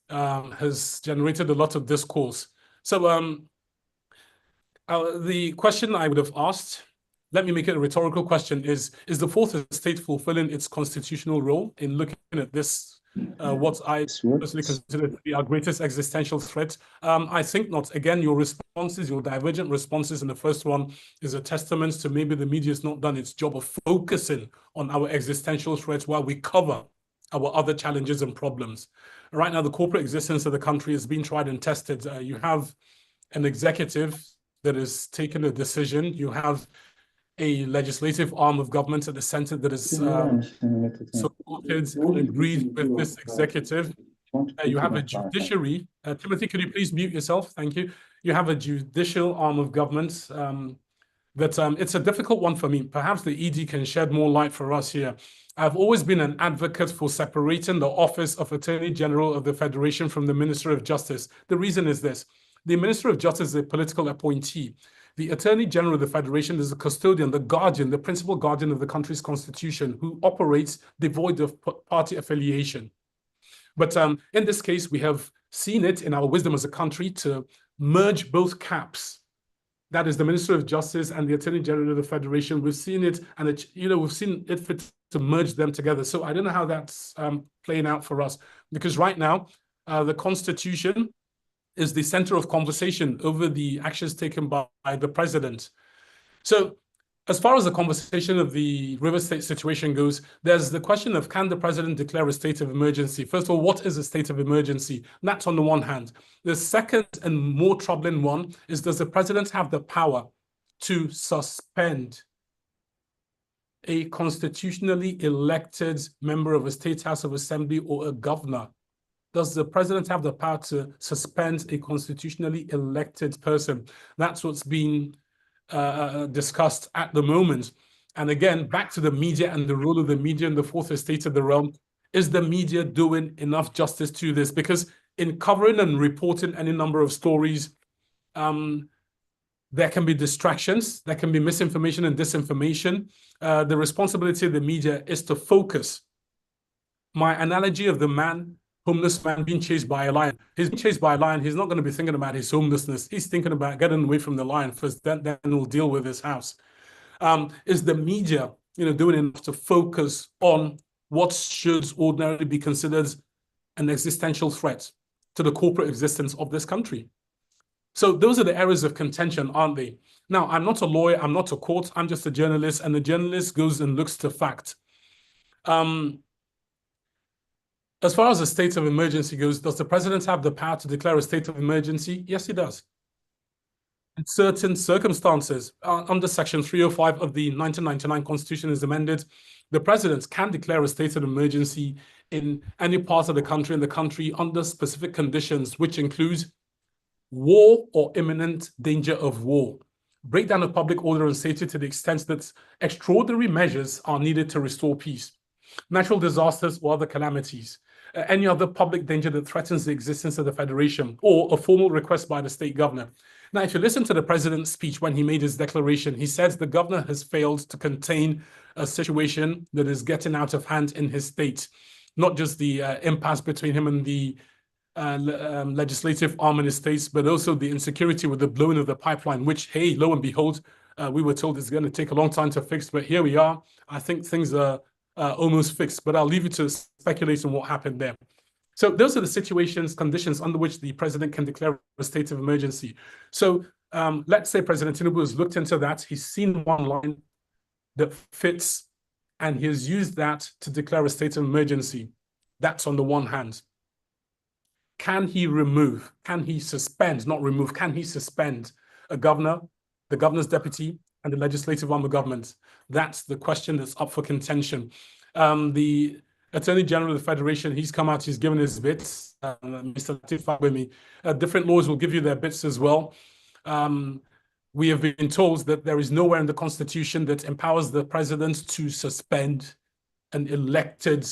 has generated a lot of discourse. So the question I would have asked, let me make it a rhetorical question, is the Fourth Estate fulfilling its constitutional role in looking at this, what I personally consider to be our greatest existential threat? I think not. Again, your responses, your divergent responses in the first one is a testament to maybe the media has not done its job of focusing on our existential threats while we cover our other challenges and problems. Right now, the corporate existence of the country is being tried and tested. You have an executive that has taken a decision. You have a legislative arm of government at the center that is supported and agreed with this executive. You have a judiciary. Timothy, could you please mute yourself? Thank you. You have a judicial arm of government that it's a difficult one for me. Perhaps the ED can shed more light for us here. I've always been an advocate for separating the office of Attorney General of the Federation from the Minister of Justice. The reason is this. The Minister of Justice is a political appointee. The Attorney General of the Federation is the custodian, the guardian, the principal guardian of the country's constitution, who operates devoid of party affiliation. But in this case, we have seen it in our wisdom as a country to merge both caps. That is the Minister of Justice and the Attorney General of the Federation. We've seen it, and we've seen it fit to merge them together. So I don't know how that's playing out for us, because right now, the Constitution is the center of conversation over the actions taken by the president. So as far as the conversation of the River State situation goes, there's the question of, can the president declare a state of emergency? First of all, what is a state of emergency? That's on the one hand. The second and more troubling one is, does the president have the power to suspend a constitutionally elected member of a state house of assembly or a governor? Does the president have the power to suspend a constitutionally elected person? That's what's being discussed at the moment. And again, back to the media and the role of the media in the Fourth Estate of the realm. Is the media doing enough justice to this? Because in covering and reporting any number of stories, there can be distractions, there can be misinformation and disinformation. The responsibility of the media is to focus. My analogy of the homeless man being chased by a lion. He's being chased by a lion. He's not going to be thinking about his homelessness. He's thinking about getting away from the lion first, then we'll deal with his house. Is the media, doing enough to focus on what should ordinarily be considered an existential threat to the corporate existence of this country? So those are the areas of contention, aren't they? Now, I'm not a lawyer, I'm not a court, I'm just a journalist, and the journalist goes and looks to fact. As far as a state of emergency goes, does the president have the power to declare a state of emergency? Yes, he does. In certain circumstances, under Section 305 of the 1999 Constitution is amended, the president can declare a state of emergency in any part of the country under specific conditions, which include war or imminent danger of war, breakdown of public order and safety to the extent that extraordinary measures are needed to restore peace, natural disasters or other calamities, any other public danger that threatens the existence of the federation, or a formal request by the state governor. Now, if you listen to the president's speech when he made his declaration, he says the governor has failed to contain a situation that is getting out of hand in his state, not just the impasse between him and the legislative arm in his states, but also the insecurity with the blowing of the pipeline, which, hey, lo and behold, we were told it's going to take a long time to fix, but here we are. I think things are almost fixed, but I'll leave you to speculate on what happened there. So those are the conditions under which the president can declare a state of emergency. So let's say President Tinubu has looked into that. He's seen one line that fits, and he has used that to declare a state of emergency. That's on the one hand. Can he remove, can he suspend, not remove, can he suspend a governor, the governor's deputy, and the legislative arm of government? That's the question that's up for contention. The Attorney General of the Federation, he's come out, he's given his bits. Mr. Latif with me. Different laws will give you their bits as well. We have been told that there is nowhere in the Constitution that empowers the president to suspend an elected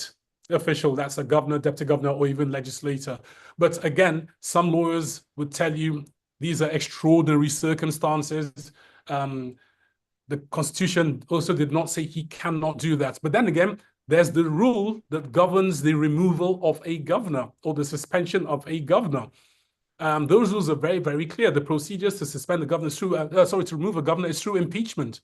official, that's a governor, deputy governor, or even legislator. But again, some lawyers would tell you these are extraordinary circumstances. The Constitution also did not say he cannot do that. But then again, there's the rule that governs the removal of a governor or the suspension of a governor. Those rules are very, very clear. The procedures to suspend the governor is through, to remove a governor is through impeachment.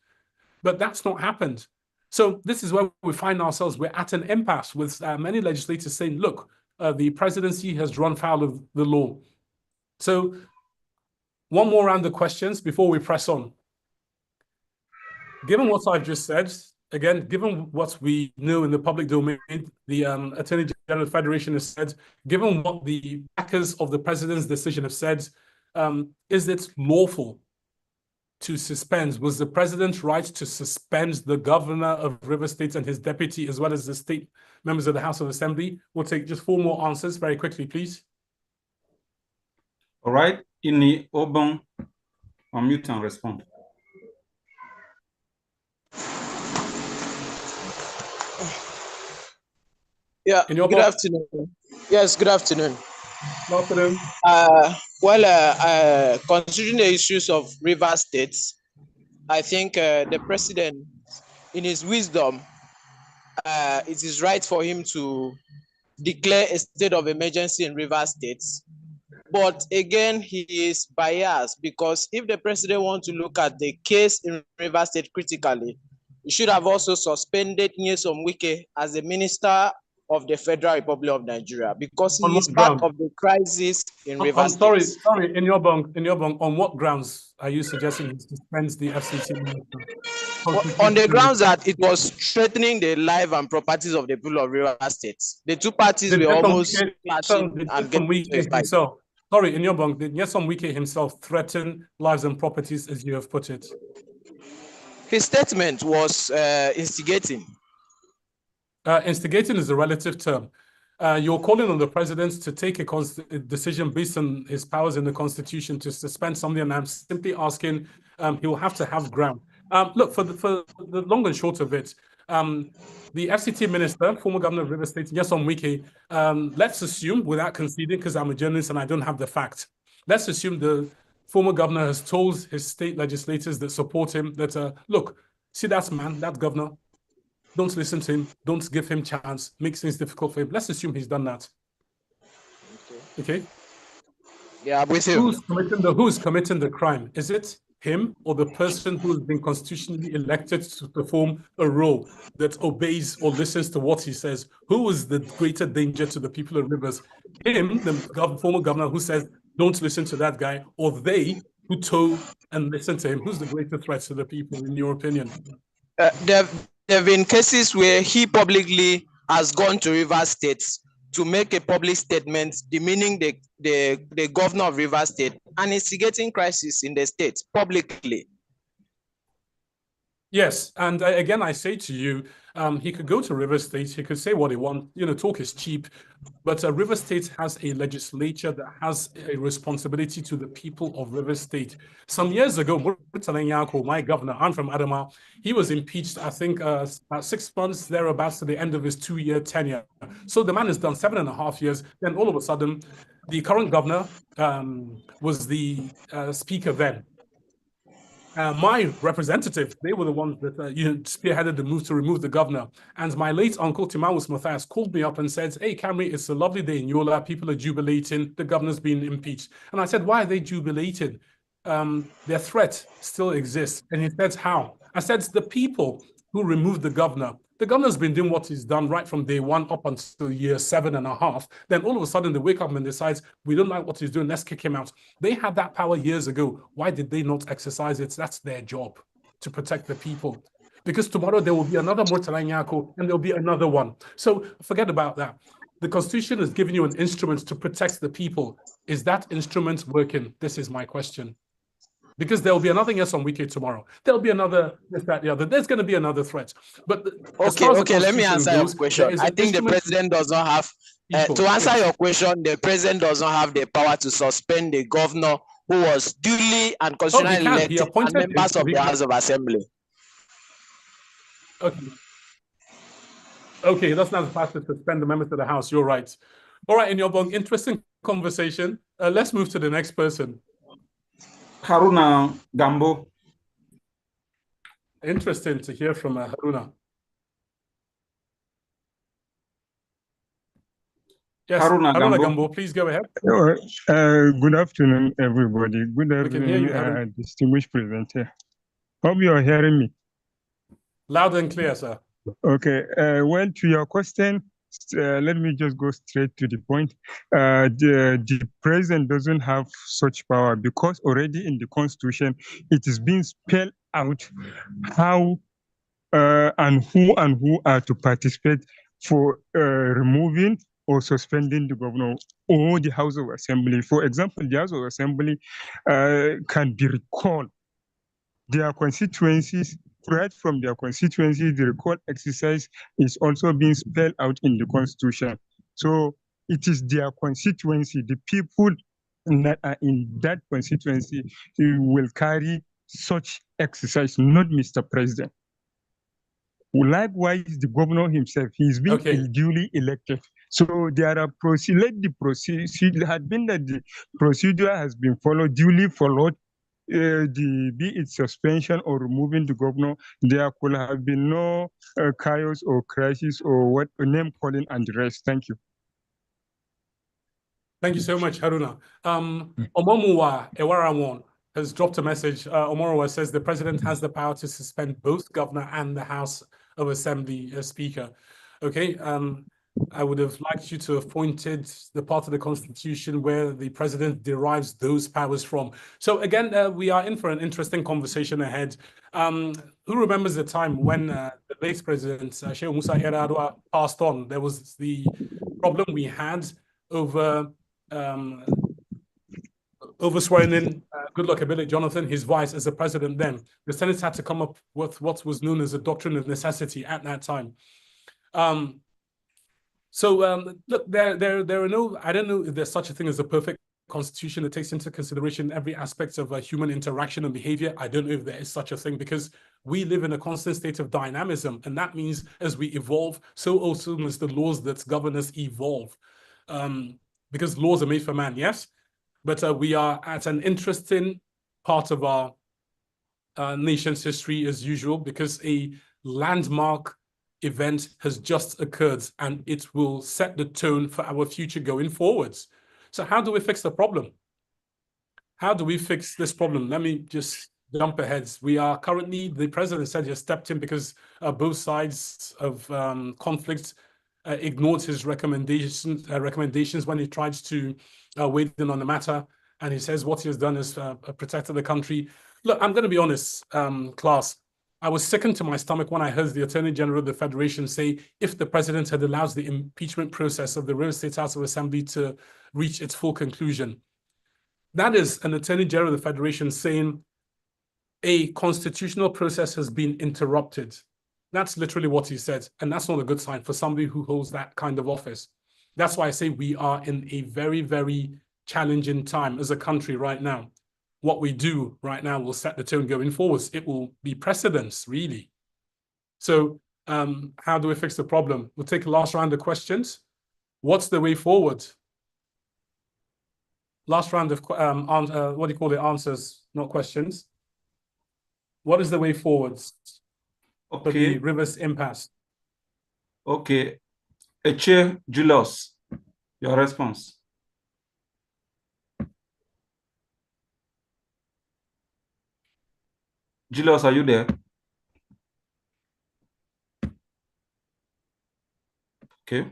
But that's not happened. So this is where we find ourselves. We're at an impasse with many legislators saying, look, the presidency has run foul of the law. So one more round of questions before we press on. Given what I've just said, again, given what we know in the public domain, the Attorney General of the Federation has said, given what the backers of the president's decision have said, is it lawful to suspend? Was the president right to suspend the governor of River State and his deputy, as well as the state members of the House of Assembly? We'll take just 4 more answers very quickly, please.
All right, Ini Obon, unmute and respond.
Yeah, good afternoon. Yes, good afternoon.
Good afternoon.
Considering the issues of River State, I think the president, in his wisdom, it is right for him to declare a state of emergency in River State. But again, he is biased, because if the president wants to look at the case in River State critically, he should have also suspended Nyesom Wike as the minister of the Federal Republic of Nigeria, because he is part of the crisis in River State.
Sorry, in your bank, on what grounds are you suggesting he suspends the FCT?
On the grounds that it was threatening the life and properties of the people of River State. The two parties were almost clashing and getting into a fight.
Sorry, in your bank, did Nyesom Wike himself threaten lives and properties, as you have put it?
His statement was instigating.
Instigating is a relative term. You're calling on the president to take a decision based on his powers in the Constitution to suspend somebody, and I'm simply asking, he will have to have ground. Look, for the long and short of it, the FCT minister, former governor of River State, Nyesom Wike, let's assume, without conceding, because I'm a journalist and I don't have the fact, let's assume the former governor has told his state legislators that support him that, look, see that man, that governor, don't listen to him, don't give him chance, makes things difficult for him. Let's assume he's done that. Okay?
Yeah, I'm with you.
Who's committing the crime? Is it him or the person who has been constitutionally elected to perform a role that obeys or listens to what he says? Who is the greater danger to the people of Rivers? Him, the former governor, who says, don't listen to that guy, or they who toe and listen to him? Who's the greater threat to the people, in your opinion?
There have been cases where he publicly has gone to Rivers State to make a public statement demeaning the governor of Rivers State and instigating crisis in the state publicly.
Yes, and again, I say to you, he could go to River State, he could say what he wants, talk is cheap, but River State has a legislature that has a responsibility to the people of River State. Some years ago, my governor, I'm from Adama, he was impeached, I think, about 6 months thereabouts to the end of his 2-year tenure. So the man has done 7.5 years, then all of a sudden, the current governor was the speaker then. My representative, they were the ones that spearheaded the move to remove the governor. And my late uncle, Timawus Matthias, called me up and said, "Hey, Camry, it's a lovely day in Yola. People are jubilating. The governor's been impeached." And I said, "Why are they jubilating? Their threat still exists." And he said, "How?" I said, "It's the people who removed the governor. The governor's been doing what he's done right from day one up until year 7.5. Then all of a sudden they wake up and decides, we don't like what he's doing, let's kick him out." They had that power years ago. Why did they not exercise it? That's their job, to protect the people. Because tomorrow there will be another Murtalanyako and there'll be another one. So forget about that. The Constitution has given you an instrument to protect the people. Is that instrument working? This is my question. Because there will be another yes on Wiki tomorrow. There'll be another this, that, the other. There's going to be another threat. But
okay, let me answer your question. I think the president does not have to answer your question. The president does not have the power to suspend the governor who was duly and constitutionally elected and members of the House of Assembly.
Okay, that's not the path to suspend the members of the House. You're right. All right, Inyobong, interesting conversation. Let's move to the next person.
Haruna Gambo.
Interesting to hear from Haruna. Yes, Haruna Gambo, please go ahead.
Good afternoon, everybody. Good afternoon, distinguished presenter. Hope you are hearing me.
Loud and clear, sir.
Okay. Well, to your question, let me just go straight to the point. The president doesn't have such power because already in the Constitution, it is being spelled out how and who are to participate for removing or suspending the governor or the House of Assembly. For example, the House of Assembly can be recalled. Their constituencies, right from their constituencies, the recall exercise is also being spelled out in the Constitution. So it is their constituency, the people that are in that constituency who will carry such exercise, not Mr. President. Likewise, the governor himself, he's been duly elected. So there are the procedure had been that the procedure has been followed, duly followed. Be it suspension or removing the governor, there could have been no chaos or crisis or what name calling and the rest. Thank you.
Thank you so much, Haruna. Omomuwa Ewarawon has dropped a message. Omomuwa says the president has the power to suspend both governor and the House of Assembly Speaker. Okay. I would have liked you to have pointed the part of the Constitution where the president derives those powers from. So again, we are in for an interesting conversation ahead. Who remembers the time when the late president, Sheikh Musa Yar'Adua, passed on? There was the problem we had over swearing in Goodluck Ebele Jonathan, his vice, as the president then. The Senate had to come up with what was known as a doctrine of necessity at that time. Look, there are no, I don't know if there's such a thing as a perfect constitution that takes into consideration every aspect of human interaction and behavior. I don't know if there is such a thing because we live in a constant state of dynamism. And that means as we evolve, so also must the laws that govern us evolve. Because laws are made for man, yes? But we are at an interesting part of our nation's history as usual because a landmark event has just occurred and it will set the tone for our future going forwards. So how do we fix the problem? How do we fix this problem? Let me just jump ahead. We are currently, the president said he has stepped in because both sides of conflict ignored his recommendations when he tried to weigh in on the matter. and he says what he has done is protected the country. Look, I'm going to be honest, class. I was sickened to my stomach when I heard the Attorney General of the Federation say if the president had allowed the impeachment process of the River State House of Assembly to reach its full conclusion. That is an Attorney General of the Federation saying a constitutional process has been interrupted. That's literally what he said. And that's not a good sign for somebody who holds that kind of office. That's why I say we are in a very, very challenging time as a country right now. What we do right now will set the tone going forwards. It will be precedence, really. So how do we fix the problem? We'll take a last round of questions. What's the way forward? Last round of, what do you call it? Answers, not questions. What is the way forward for the Rivers impasse?
Okay. Eche Julius, your response. Julius, are you there? Okay.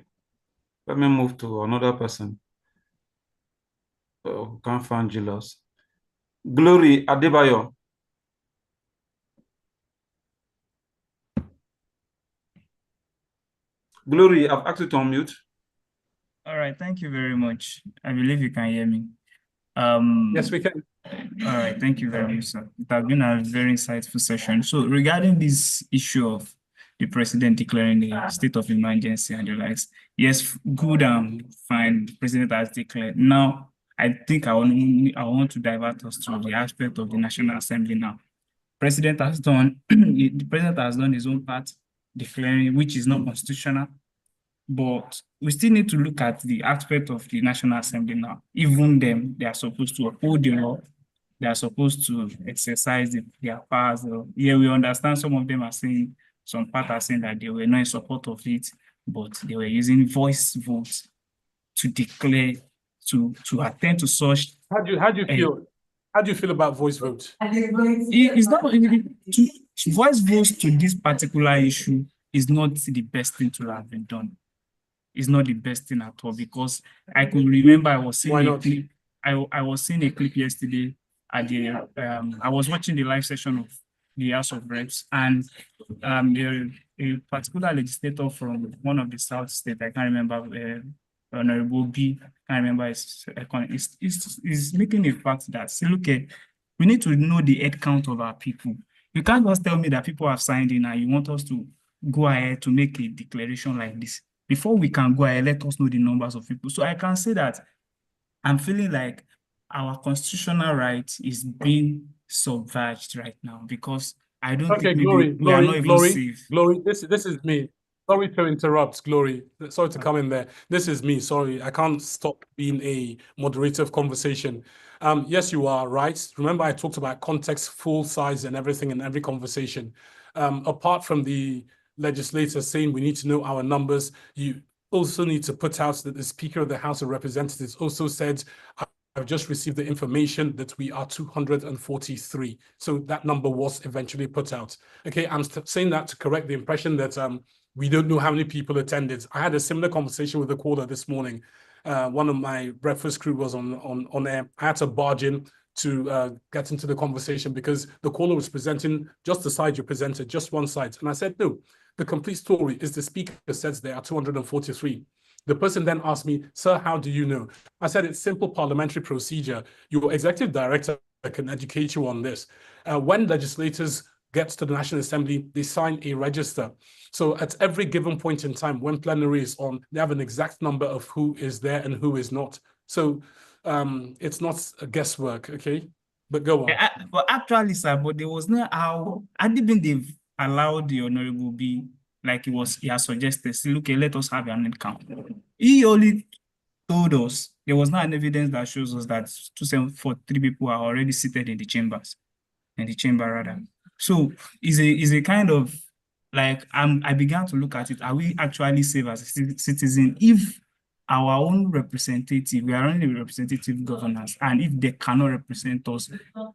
Let me move to another person. Can't find Julius. Glory Adebayo. Glory, I've asked you to unmute.
All right, thank you very much. I believe you can hear me.
Yes, we can.
All right, thank you very much, sir. It has been a very insightful session. So regarding this issue of the president declaring the state of emergency and the likes, yes, good and fine, the president has declared. Now, I think I want to divert us to the aspect of the National Assembly now. The president has done his own part, declaring, which is not constitutional. But we still need to look at the aspect of the National Assembly now. Even them, they are supposed to uphold the law. They are supposed to exercise their powers. Yeah, we understand some of them are saying, some part are saying that they were not in support of it, but they were using voice votes to declare, to attend to such.
How do you feel? How do you feel about voice votes?
It's not voice votes to this particular issue is not the best thing to have been done. It's not the best thing at all, because I could remember I was seeing a clip. I was seeing a clip yesterday at the I was watching the live session of the House of Reps, and a particular legislator from one of the South states, I can't remember, Honorable B, I can't remember, is making a fact that, see, look, we need to know the head count of our people. You can't just tell me that people have signed in and you want us to go ahead to make a declaration like this. Before we can go ahead, let us know the numbers of people. So I can say that I'm feeling like our constitutional right is being subverged right now, because I don't think maybe we are not even safe.
Glory, this is me. Sorry to interrupt, Glory. Sorry to come in there. This is me. Sorry, I can't stop being a moderator of conversation. Yes, you are right. Remember, I talked about context, full size, and everything in every conversation. Apart from the legislators saying we need to know our numbers, you also need to put out that the Speaker of the House of Representatives also said, I've just received the information that we are 243. So that number was eventually put out. Okay, I'm saying that to correct the impression that we don't know how many people attended. I had a similar conversation with a caller this morning. One of my breakfast crew was on air. I had to barge in to get into the conversation because the caller was presenting just the side you presented, just one side. And I said, no, the complete story is the Speaker says there are 243. The person then asked me, sir, how do you know? I said, it's simple parliamentary procedure. Your executive director can educate you on this. When legislators get to the National Assembly, they sign a register. So at every given point in time, when plenary is on, they have an exact number of who is there and who is not. So it's not a guesswork, okay? But go on.
But actually, sir, but there was no how, had even they've allowed the Honorable B, like he has suggested, see, look, let us have an count. He only told us there was not an evidence that shows us that 273 people are already seated in the chamber rather. So is a kind of like I began to look at it. Are we actually safe as a citizen if our own representative, we are only representative governors, and if they cannot represent us,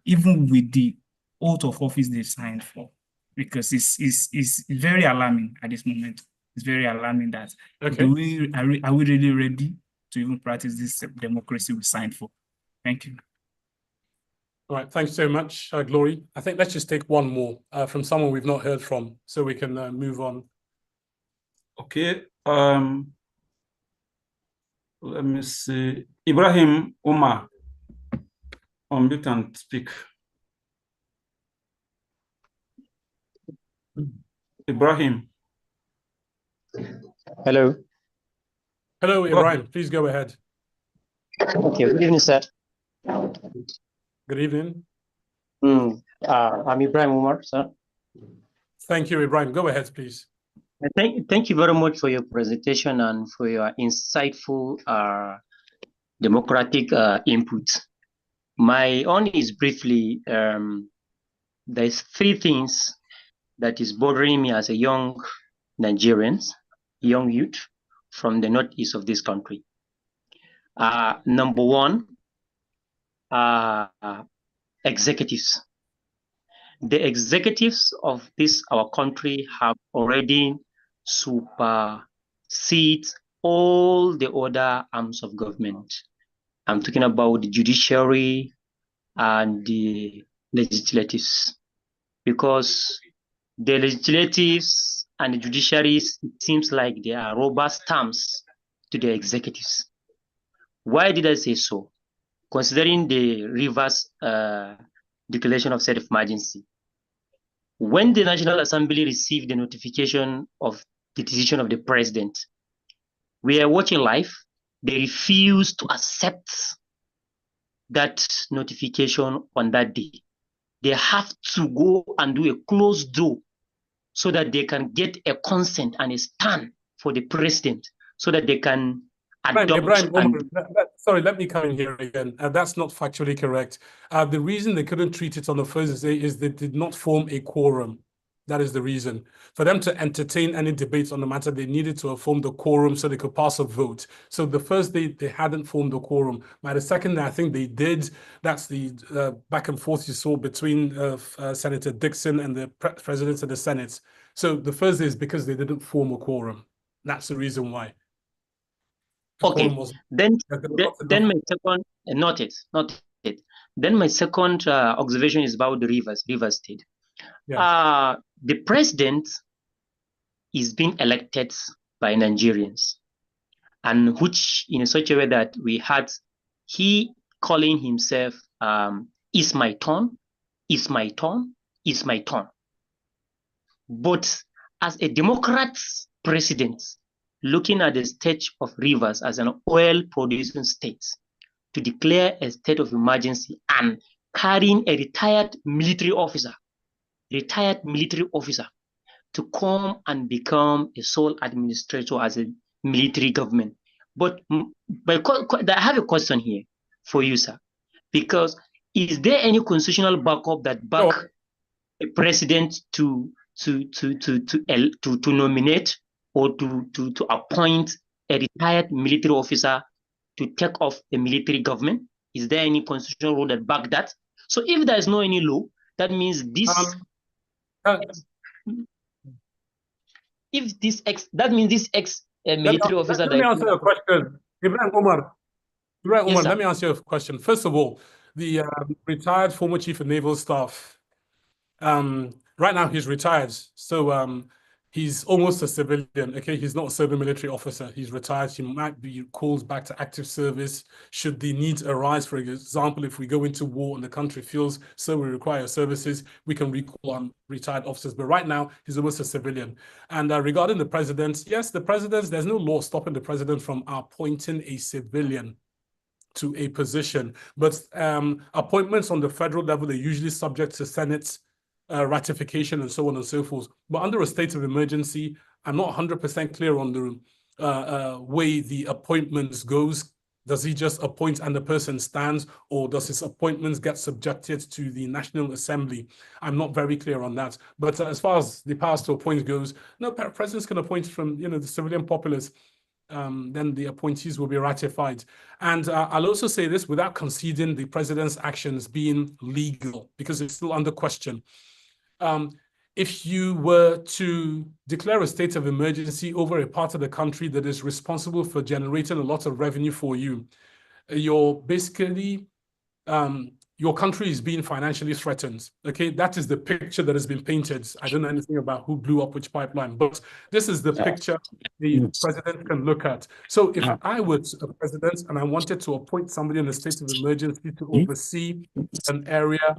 even with the oath of office they signed for? Because it's very alarming at this moment. It's very alarming that are we really ready to even practice this democracy we signed for? Thank you.
All right, thanks so much, Glory. I think let's just take one more from someone we've not heard from, so we can move on.
Okay. Let me see. Ibrahim Umar, unmute and speak. Ibrahim.
Hello.
Hello, Ibrahim. Please go ahead.
Okay, good evening, sir.
Good evening.
I'm Ibrahim Umar, sir.
Thank you, Ibrahim. Go ahead, please.
Thank you very much for your presentation and for your insightful democratic input. My own is briefly, there's three things that is bothering me as a young Nigerian, young youth from the northeast of this country. Number one, executives. The executives of this our country have already supersede all the other arms of government. I'm talking about the judiciary and the legislatives, because the legislatives and the judiciaries, it seems like they are rubber stamps to the executives. Why did I say so? Considering the Rivers declaration of state of emergency, when the National Assembly received the notification of the decision of the president, we are watching live. They refused to accept that notification on that day. They have to go and do a closed door so that they can get a consent and a stand for the president so that they can adopt.
Ibrahim, sorry, let me come in here again. That's not factually correct. The reason they couldn't treat it on the first day is they did not form a quorum. That is the reason. For them to entertain any debates on the matter, they needed to have formed a quorum so they could pass a vote. So the first day, they hadn't formed a quorum. By the second day, I think they did. That's the back and forth you saw between Senator Dixon and the president of the Senate. So the first day is because they didn't form a quorum. That's the reason why.
Okay, then my second, noted. Then my second observation is about the Rivers State. Yes. The president is being elected by Nigerians, and which in such a way that we had he calling himself "It's my turn, it's my turn, it's my turn." But as a Democrat president, looking at the state of Rivers as an oil-producing state, to declare a state of emergency and carrying a retired military officer to come and become a sole administrator as a military government. But I have a question here for you, sir, because is there any constitutional backup that back a president to nominate or to appoint a retired military officer to take off the military government? Is there any constitutional law that back that? So if there is no any law, that means this military officer.
Let me answer your question, Ibrahim Omar.
Yes,
let me answer your question. First of all, the retired former chief of naval staff. Right now he's retired, so he's almost a civilian. Okay, he's not a serving military officer. He's retired. He might be called back to active service should the needs arise. For example, if we go into war and the country feels so we require services, we can recall on retired officers. But right now, he's almost a civilian. And regarding the president, yes, there's no law stopping the president from appointing a civilian to a position. But appointments on the federal level are usually subject to Senate ratification and so on and so forth. But under a state of emergency, I'm not 100% clear on the way the appointments goes. Does he just appoint and the person stands, or does his appointments get subjected to the National Assembly? I'm not very clear on that. But as far as the powers to appoint goes, no, presidents can appoint from the civilian populace. Then the appointees will be ratified. And I'll also say this without conceding the president's actions being legal, because it's still under question. If you were to declare a state of emergency over a part of the country that is responsible for generating a lot of revenue for you, you're basically your country is being financially threatened. Okay, that is the picture that has been painted. I don't know anything about who blew up which pipeline, but this is the picture the president can look at. So if I was a president and I wanted to appoint somebody in a state of emergency to oversee an area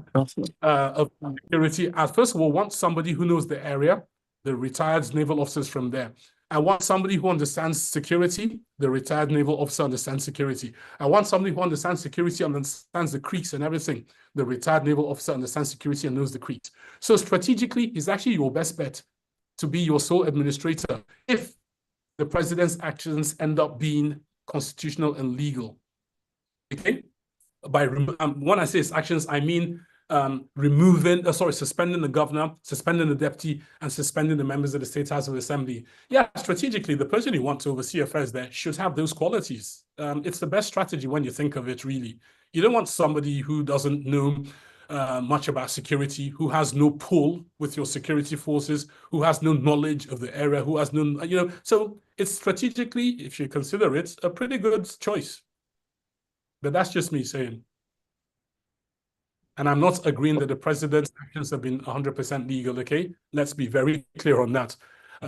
of security, I first of all want somebody who knows the area, the retired naval officers from there. I want somebody who understands security. The retired naval officer understands security. I want somebody who understands security and understands the creeks and everything. The retired naval officer understands security and knows the creeks. So strategically, it's actually your best bet to be your sole administrator if the president's actions end up being constitutional and legal. Okay? When I say his actions, I mean suspending the governor, suspending the deputy, and suspending the members of the State House of Assembly. Yeah, strategically, the person you want to oversee affairs there should have those qualities. It's the best strategy when you think of it, really. You don't want somebody who doesn't know much about security, who has no pull with your security forces, who has no knowledge of the area, who has no, so it's strategically, if you consider it, a pretty good choice. But that's just me saying. And I'm not agreeing that the president's actions have been 100% legal, okay? Let's be very clear on that,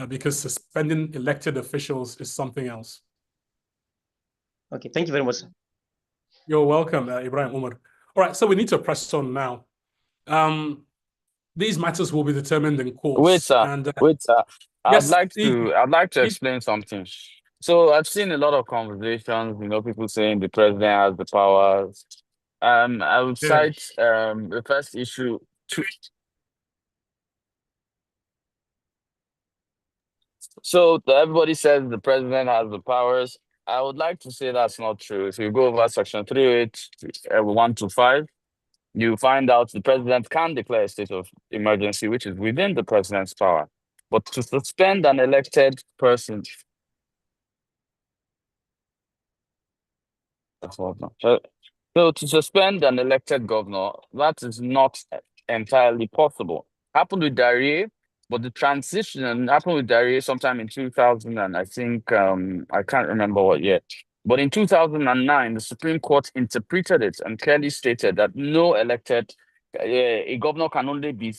because suspending elected officials is something else.
Okay, thank you very much.
You're welcome, Ibrahim Umar. All right, so we need to press on now. These matters will be determined in court.
Wait, sir. Wait, sir. I'd like to explain something. So I've seen a lot of conversations, people saying the president has the powers. I would cite the first issue. So everybody says the president has the powers. I would like to say that's not true. If you go over section 38125, you find out the president can declare a state of emergency, which is within the president's power. But to suspend an elected person, so to suspend an elected governor, that is not entirely possible. Happened with Darie, but the transition happened with Darie sometime in 2000, and I think, I can't remember what year. But in 2009, the Supreme Court interpreted it and clearly stated that no elected, a governor can only be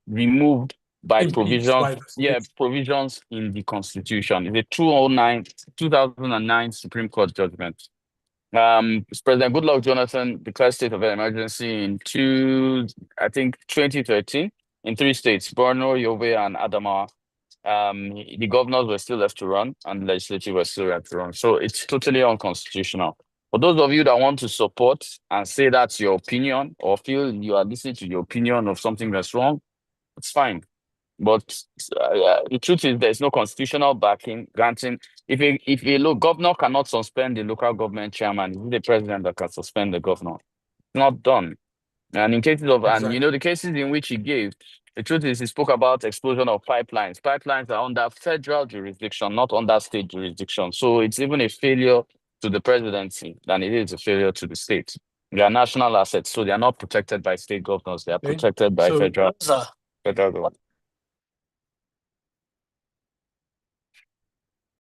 removed by provisions in the Constitution. It's a 2009 Supreme Court judgment. President Goodluck Jonathan declared state of emergency in 2013 in 3 states, Borno, Yobe, and Adamawa. The governors were still left to run and the legislature was still left to run. So it's totally unconstitutional. For those of you that want to support and say that's your opinion or feel you are listening to your opinion of something that's wrong, it's fine. But the truth is there's no constitutional backing granting. If a governor cannot suspend the local government chairman, it's the president that can suspend the governor. It's not done. And in cases of, and the cases in which he gave, the truth is he spoke about explosion of pipelines. Pipelines are under federal jurisdiction, not under state jurisdiction. So it's even a failure to the presidency than it is a failure to the state. They are national assets, so they are not protected by state governors. They are protected by federal government.